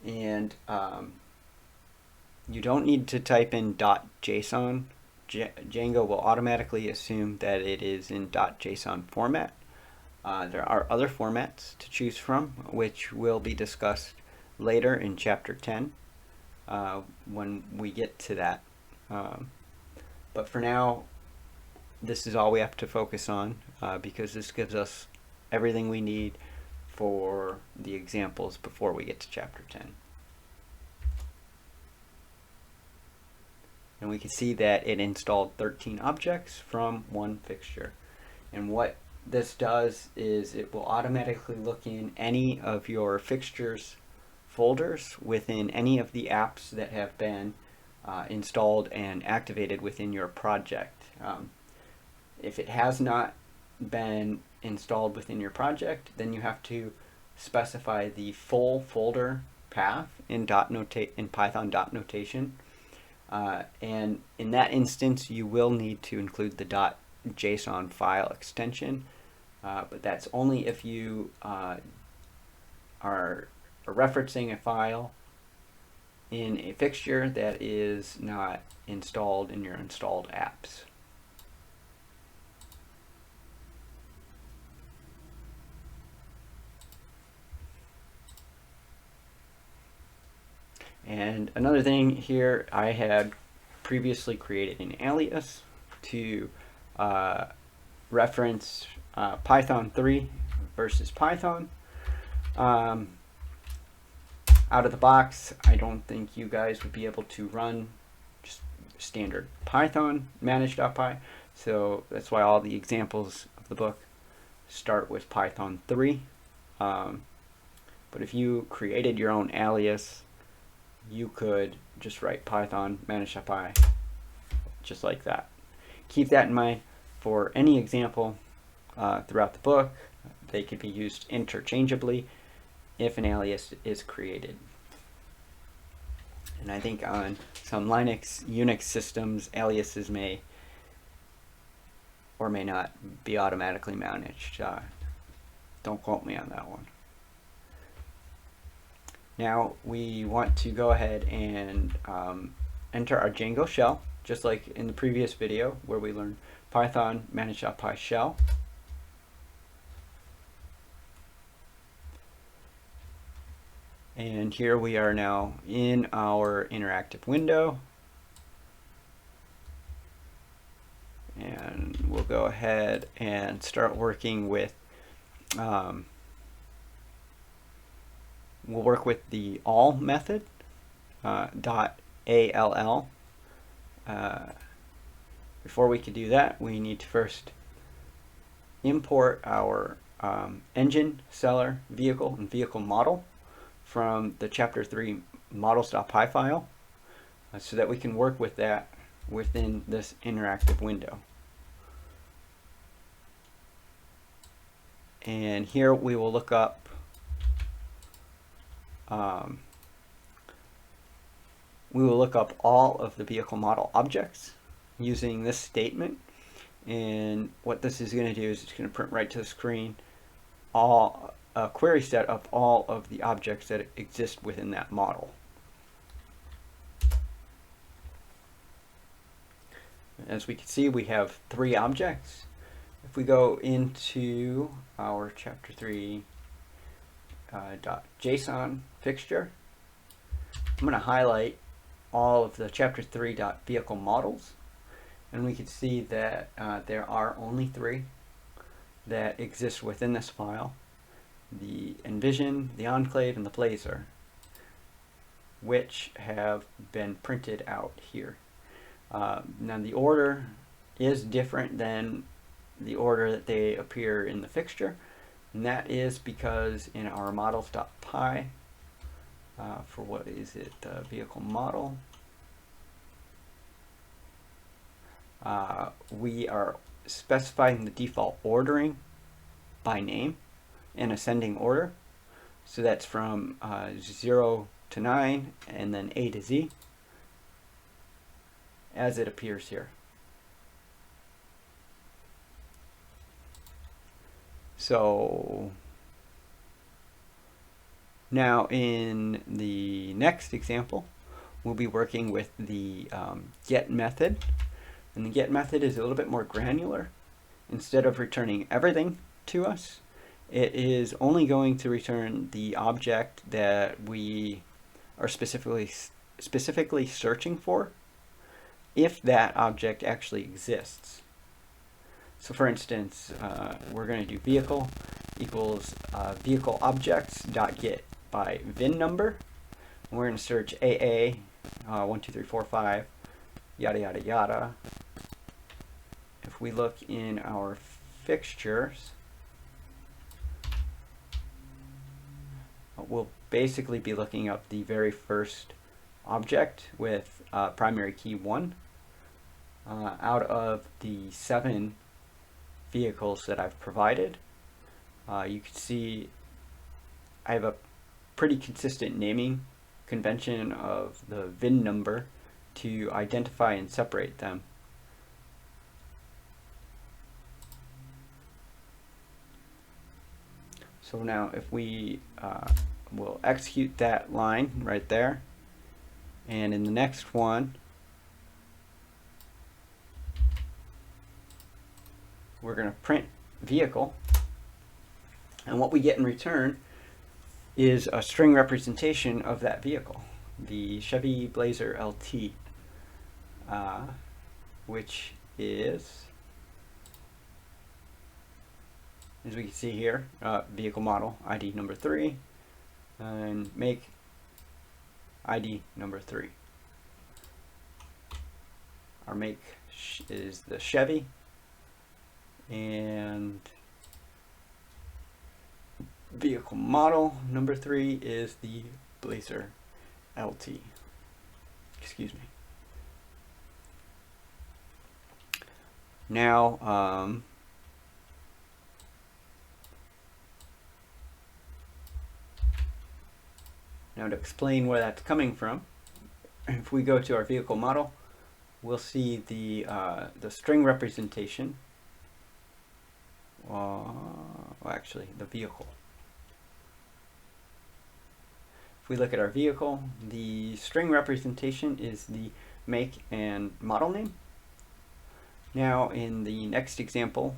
and you don't need to type in .json. Django will automatically assume that it is in .json format. There are other formats to choose from, which will be discussed later in Chapter 10 when we get to that. But for now, this is all we have to focus on because this gives us everything we need for the examples before we get to Chapter 10. And we can see that it installed 13 objects from one fixture. And what this does is it will automatically look in any of your fixtures folders within any of the apps that have been installed and activated within your project. If it has not been installed within your project, then you have to specify the full folder path in Python dot notation. And in that instance, you will need to include the .json file extension, but that's only if you are referencing a file in a fixture that is not installed in your installed apps. And another thing here, I had previously created an alias to reference Python 3 versus Python. Out of the box, I don't think you guys would be able to run just standard Python manage.py, so that's why all the examples of the book start with Python 3. But if you created your own alias, you could just write Python manage.py just like that. Keep that in mind for any example throughout the book. They could be used interchangeably if an alias is created. And I think on some Linux, Unix systems, aliases may or may not be automatically managed. Don't quote me on that one. Now we want to go ahead and enter our Django shell, just like in the previous video where we learned Python manage.py shell. And here we are now in our interactive window. And we'll go ahead and start working with, we'll work with the all method, .all. Before we can do that, we need to first import our engine, seller, vehicle, and vehicle model from the chapter 3 models.py file so that we can work with that within this interactive window. And here we will look up all of the vehicle model objects using this statement. And what this is going to do is it's going to print right to the screen a query set of all of the objects that exist within that model. As we can see, we have 3 objects. If we go into our chapter 3 .json fixture, I'm going to highlight all of the chapter 3 .vehicle models, and we can see that there are only 3 that exist within this file: the Envision, the Enclave, and the Blazer, which have been printed out here. Now the order is different than the order that they appear in the fixture, and that is because in our models.py for what is it, vehicle model, we are specifying the default ordering by name in ascending order. So that's from 0 to 9 and then A to Z as it appears here. So now in the next example, we'll be working with the get method. And the get method is a little bit more granular. Instead of returning everything to us, it is only going to return the object that we are specifically searching for, if that object actually exists. So for instance, we're going to do vehicle equals vehicle objects dot get by VIN number. And we're going to search AA 1 2 3 4 5 yada yada yada. If we look in our fixtures, we'll basically be looking up the very first object with primary key 1 out of the 7 vehicles that I've provided. You can see I have a pretty consistent naming convention of the VIN number to identify and separate them. So now if we will execute that line right there, and in the next one we're going to print vehicle, and what we get in return is a string representation of that vehicle, the Chevy Blazer LT, which is, as we can see here, vehicle model ID number 3 and make ID number 3. Our make is the Chevy, and vehicle model. Number 3 is the Blazer LT. Excuse me. Now, now to explain where that's coming from, if we go to our vehicle model, we'll see the string representation. Well, actually, the vehicle. If we look at our vehicle, the string representation is the make and model name. Now, in the next example,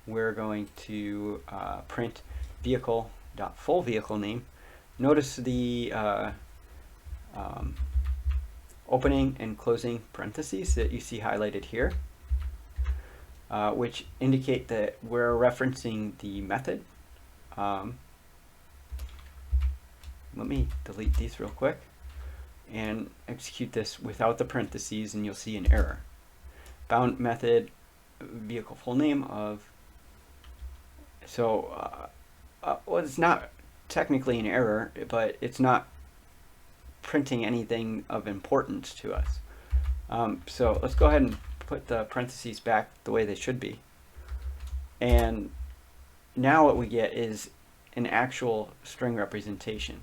we're going to print vehicle.fullVehicleName. Notice the opening and closing parentheses that you see highlighted here, which indicate that we're referencing the method. Let me delete these real quick and execute this without the parentheses, and you'll see an error. Bound method vehicle full name of, so well, it's not technically an error, but it's not printing anything of importance to us. So let's go ahead and put the parentheses back the way they should be. And now what we get is an actual string representation.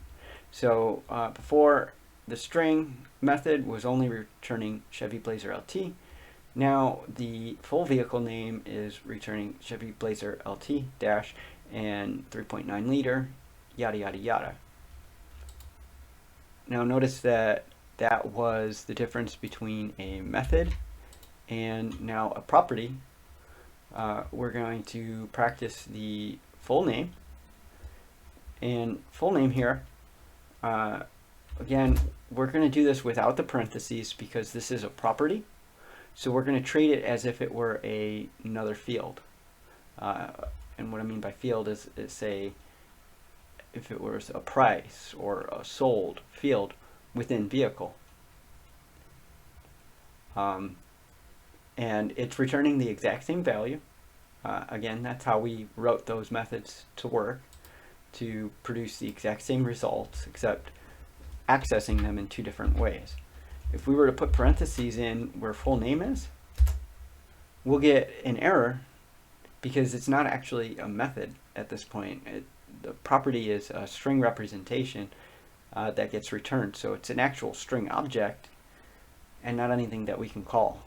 So before, the string method was only returning Chevy Blazer LT. Now the full vehicle name is returning Chevy Blazer LT dash and 3.9 liter, yada yada yada. Now notice that that was the difference between a method and now a property. We're going to practice the full name. And full name here, again, we're going to do this without the parentheses because this is a property. So we're going to treat it as if it were another field. And what I mean by field is say if it was a price or a sold field within vehicle. And it's returning the exact same value. Again, that's how we wrote those methods to work, to produce the exact same results, except accessing them in 2 different ways. If we were to put parentheses in where full name is, we'll get an error because it's not actually a method at this point. The property is a string representation that gets returned. So it's an actual string object and not anything that we can call.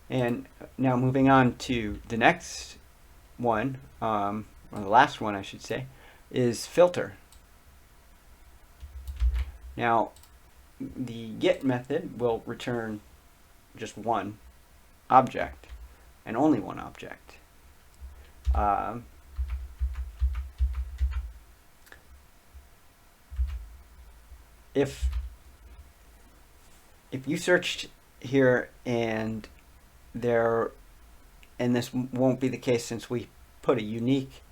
And now moving on to the next one, or the last one I should say, is filter. Now the get method will return just one object and only one object. If you searched here and this won't be the case since we put a unique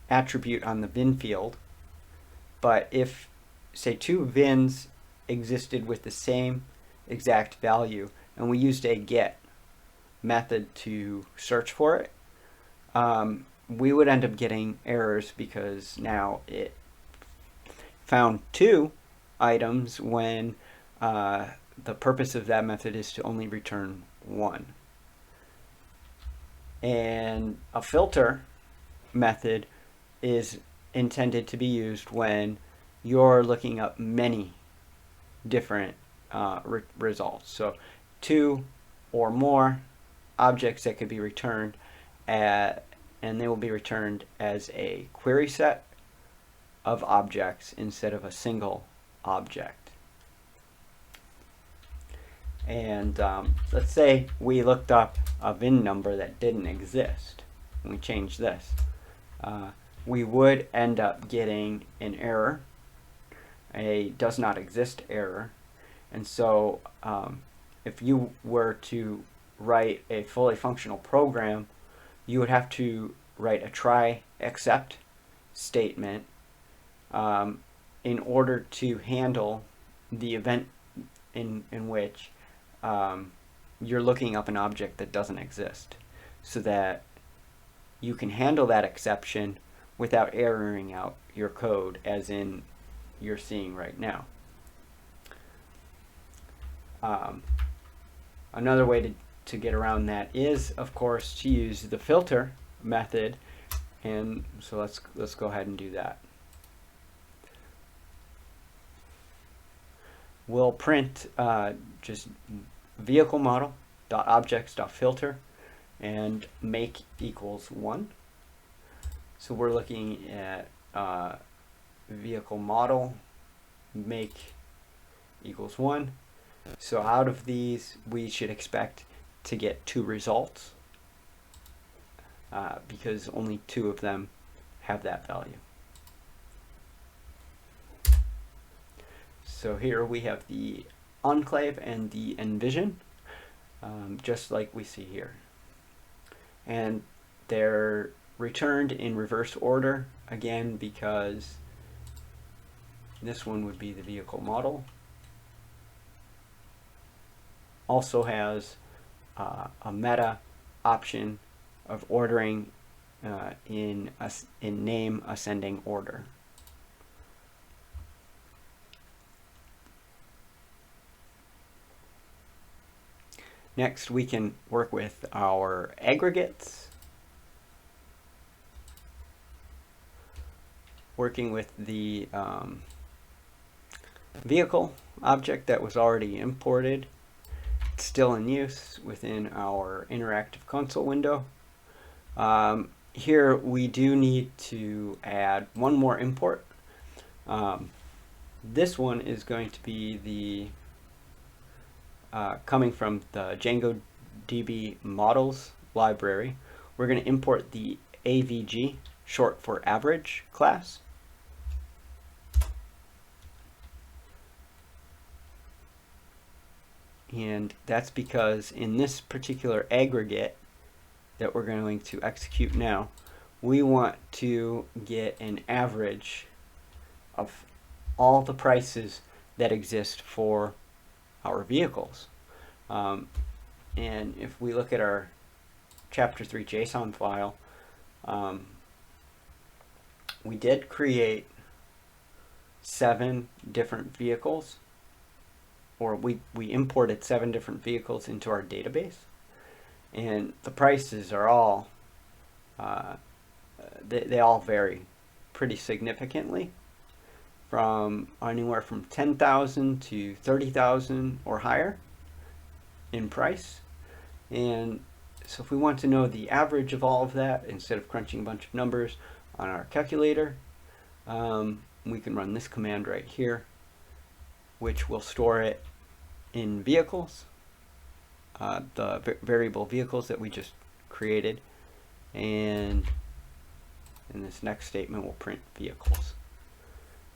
attribute on the VIN field, but if say 2 VINs existed with the same exact value and we used a get method to search for it, we would end up getting errors because now it found 2 items when the purpose of that method is to only return 1. And a filter method is intended to be used when you're looking up many different results. So 2 or more objects that could be returned and they will be returned as a query set of objects instead of a single object. And let's say we looked up a VIN number that didn't exist and we changed this. We would end up getting an error, a does not exist error. And so if you were to write a fully functional program, you would have to write a try except statement in order to handle the event in which you're looking up an object that doesn't exist, so that you can handle that exception without erroring out your code, as in you're seeing right now. Another way to get around that is, of course, to use the filter method, and so let's go ahead and do that. We'll print just vehicle model dot objects dot filter and make equals 1. So we're looking at vehicle model make equals 1. So out of these, we should expect to get 2 results because only 2 of them have that value. So here we have the enclave and the envision, just like we see here. And they're returned in reverse order, again, because this one would be the vehicle model. Also has a meta option of ordering in name ascending order. Next, we can work with our aggregates. Working with the vehicle object that was already imported. It's still in use within our interactive console window. Here we do need to add one more import. This one is going to be the coming from the Django DB models library. We're going to import the AVG, short for average class. And that's because in this particular aggregate that we're going to execute now, we want to get an average of all the prices that exist for our vehicles. And if we look at our chapter 3 JSON file, we did create 7 different vehicles, or we imported 7 different vehicles into our database, and the prices are all they all vary pretty significantly, from anywhere from 10,000 to 30,000 or higher in price. And so if we want to know the average of all of that, instead of crunching a bunch of numbers on our calculator, we can run this command right here, which will store it in vehicles, the variable vehicles that we just created, and in this next statement we'll print vehicles.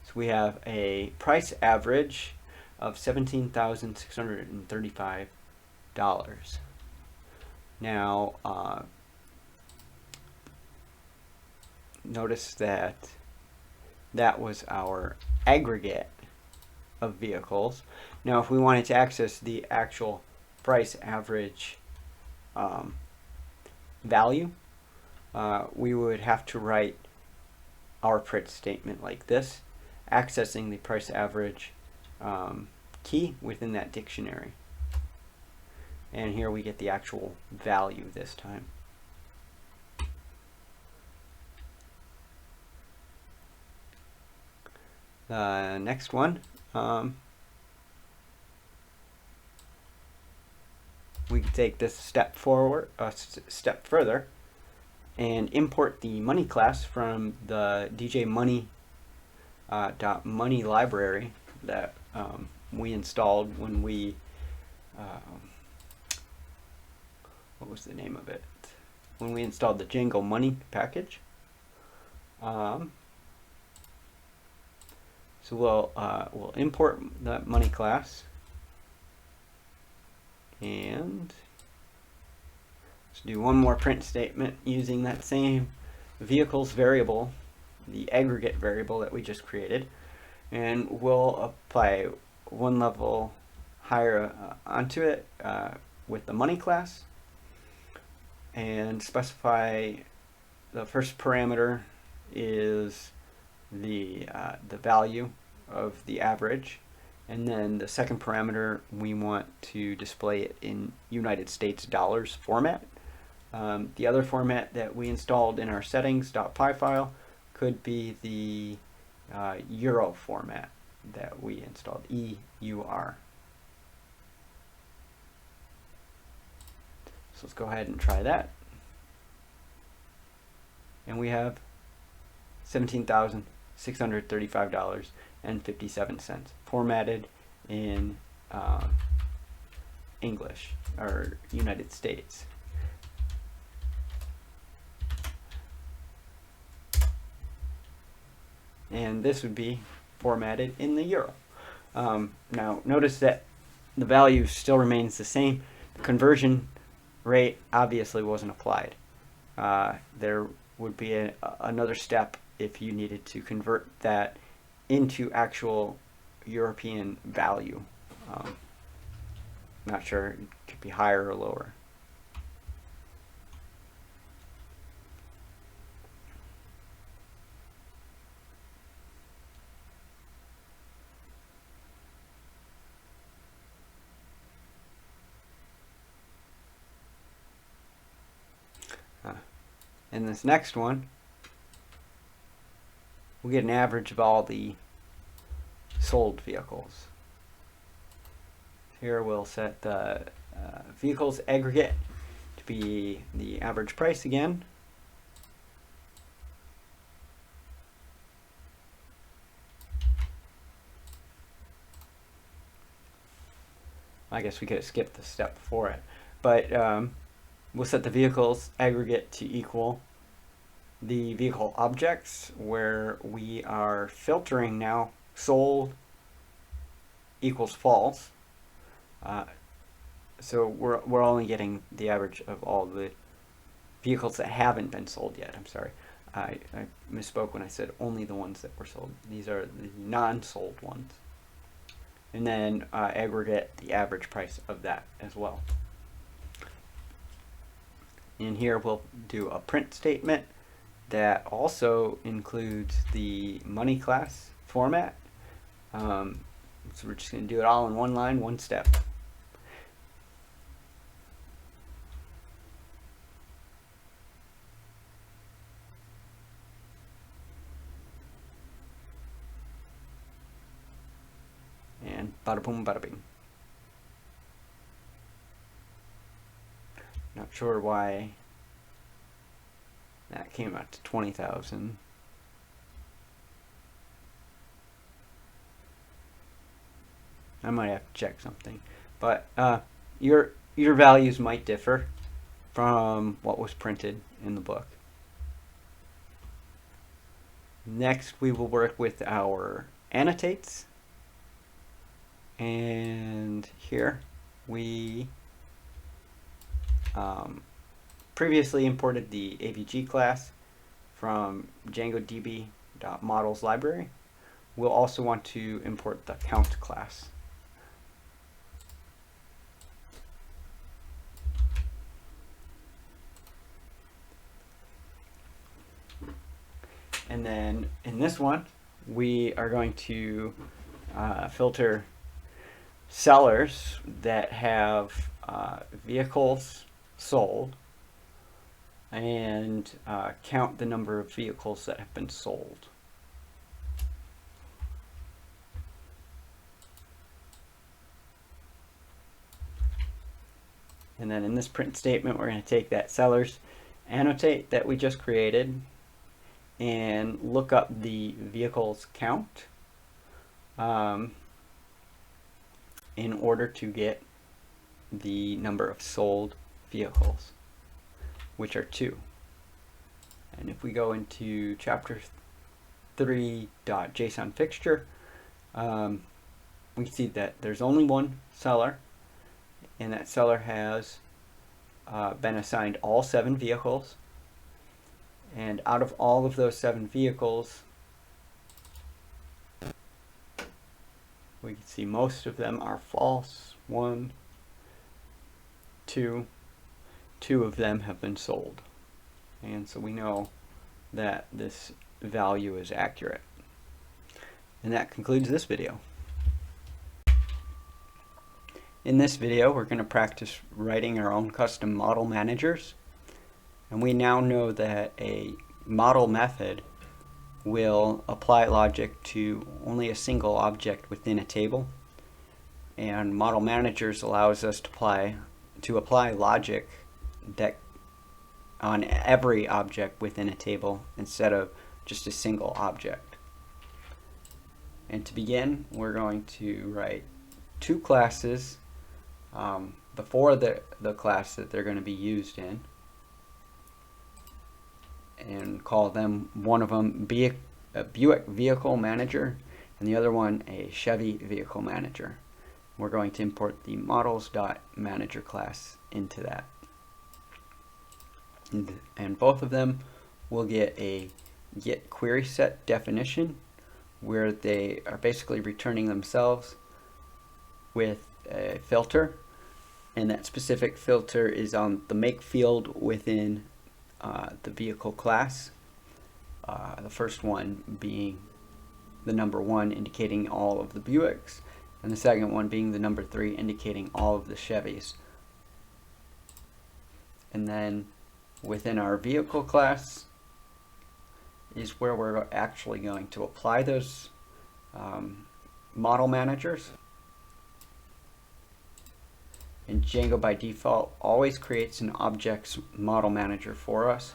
So we have a price average of $17,635. Now notice that that was our aggregate of vehicles. Now if we wanted to access the actual price average value, we would have to write our print statement like this, accessing the price average key within that dictionary. And here we get the actual value this time. The next one, we can take this step forward, step further, and import the money class from the DJ Money .money library that we installed when we what was the name of it? When we installed the Django Money package. So we'll import that money class, and let's do one more print statement using that same vehicles variable, the aggregate variable that we just created, and we'll apply one level higher onto it with the money class and specify the first parameter is the value of the average, and then the second parameter we want to display it in United States dollars format. The other format that we installed in our settings.py file could be the Euro format that we installed, EUR. So let's go ahead and try that. And we have $17,635.57 formatted in English or United States. And this would be formatted in the euro. Now notice that the value still remains the same. The conversion rate obviously wasn't applied. There would be another step if you needed to convert that into actual European value. Not sure, it could be higher or lower. In this next one, we'll get an average of all the sold vehicles. Here we'll set the vehicles aggregate to be the average price again. I guess we could have skipped the step before it, but we'll set the vehicles aggregate to equal the vehicle objects, where we are filtering now sold equals false. So we're only getting the average of all the vehicles that haven't been sold yet. I'm sorry, I misspoke when I said only the ones that were sold. These are the non-sold ones. And then aggregate the average price of that as well. In here we'll do a print statement that also includes the money class format. So we're just going to do it all in one line, one step. And bada boom, bada bing. Not sure why that came out to 20,000. I might have to check something, but your values might differ from what was printed in the book. Next, we will work with our annotates, and here we previously imported the AVG class from DjangoDB.models library. We'll also want to import the count class. And then in this one, we are going to filter sellers that have vehicles sold and count the number of vehicles that have been sold. And then in this print statement, we're going to take that sellers annotate that we just created and look up the vehicles count in order to get the number of sold vehicles, which are 2. And if we go into chapter 3.json fixture, we see that there's only one seller, and that seller has been assigned all 7 vehicles. And out of all of those 7 vehicles, we can see most of them are false. 1, two of them have been sold. And so we know that this value is accurate. And that concludes this video. In this video, we're going to practice writing our own custom model managers. And we now know that a model method will apply logic to only a single object within a table. And model managers allows us to apply logic that on every object within a table instead of just a single object. And to begin, we're going to write two classes before the class that they're going to be used in, and call them, one of them a Buick Vehicle Manager and the other one a Chevy Vehicle Manager. We're going to import the models.manager class into that. And both of them will get a get query set definition, where they are basically returning themselves with a filter, and that specific filter is on the make field within the vehicle class. The first one being the number 1, indicating all of the Buicks, and the second one being the number 3, indicating all of the Chevys. And then within our vehicle class is where we're actually going to apply those model managers. And Django by default always creates an objects model manager for us.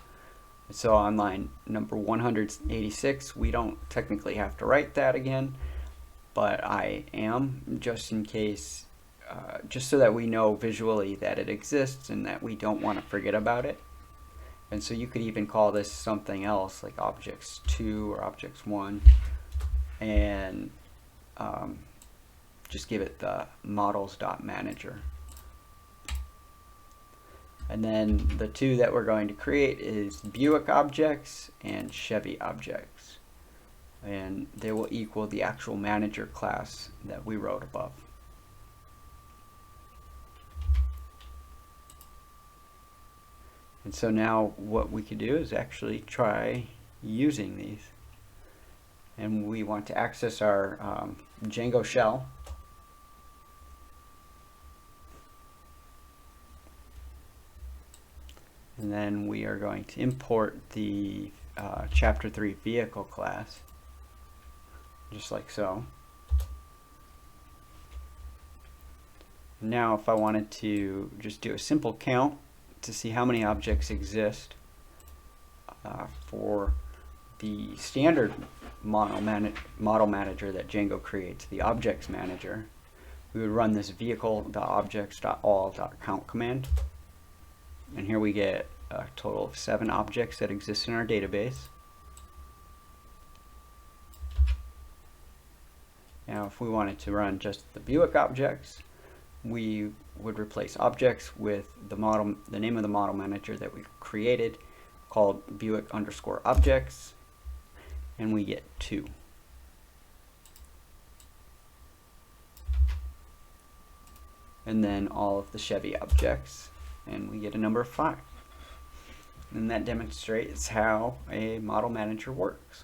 So on line number 186, we don't technically have to write that again, but I am, just in case, just so that we know visually that it exists and that we don't want to forget about it. And so you could even call this something else, like objects 2 or objects 1, and just give it the models.manager. And then the two that we're going to create is Buick objects and Chevy objects. And they will equal the actual manager class that we wrote above. And so now what we could do is actually try using these. And we want to access our Django shell. And then we are going to import the Chapter 3 vehicle class, just like so. Now if I wanted to just do a simple count to see how many objects exist for the standard model manager that Django creates, the objects manager, we would run this vehicle.objects.all.count command. And here we get a total of 7 objects that exist in our database. Now if we wanted to run just the Buick objects, we would replace objects with the name of the model manager that we created, called Buick_objects, and we get 2. And then all of the Chevy objects, and we get a number of 5. And that demonstrates how a model manager works.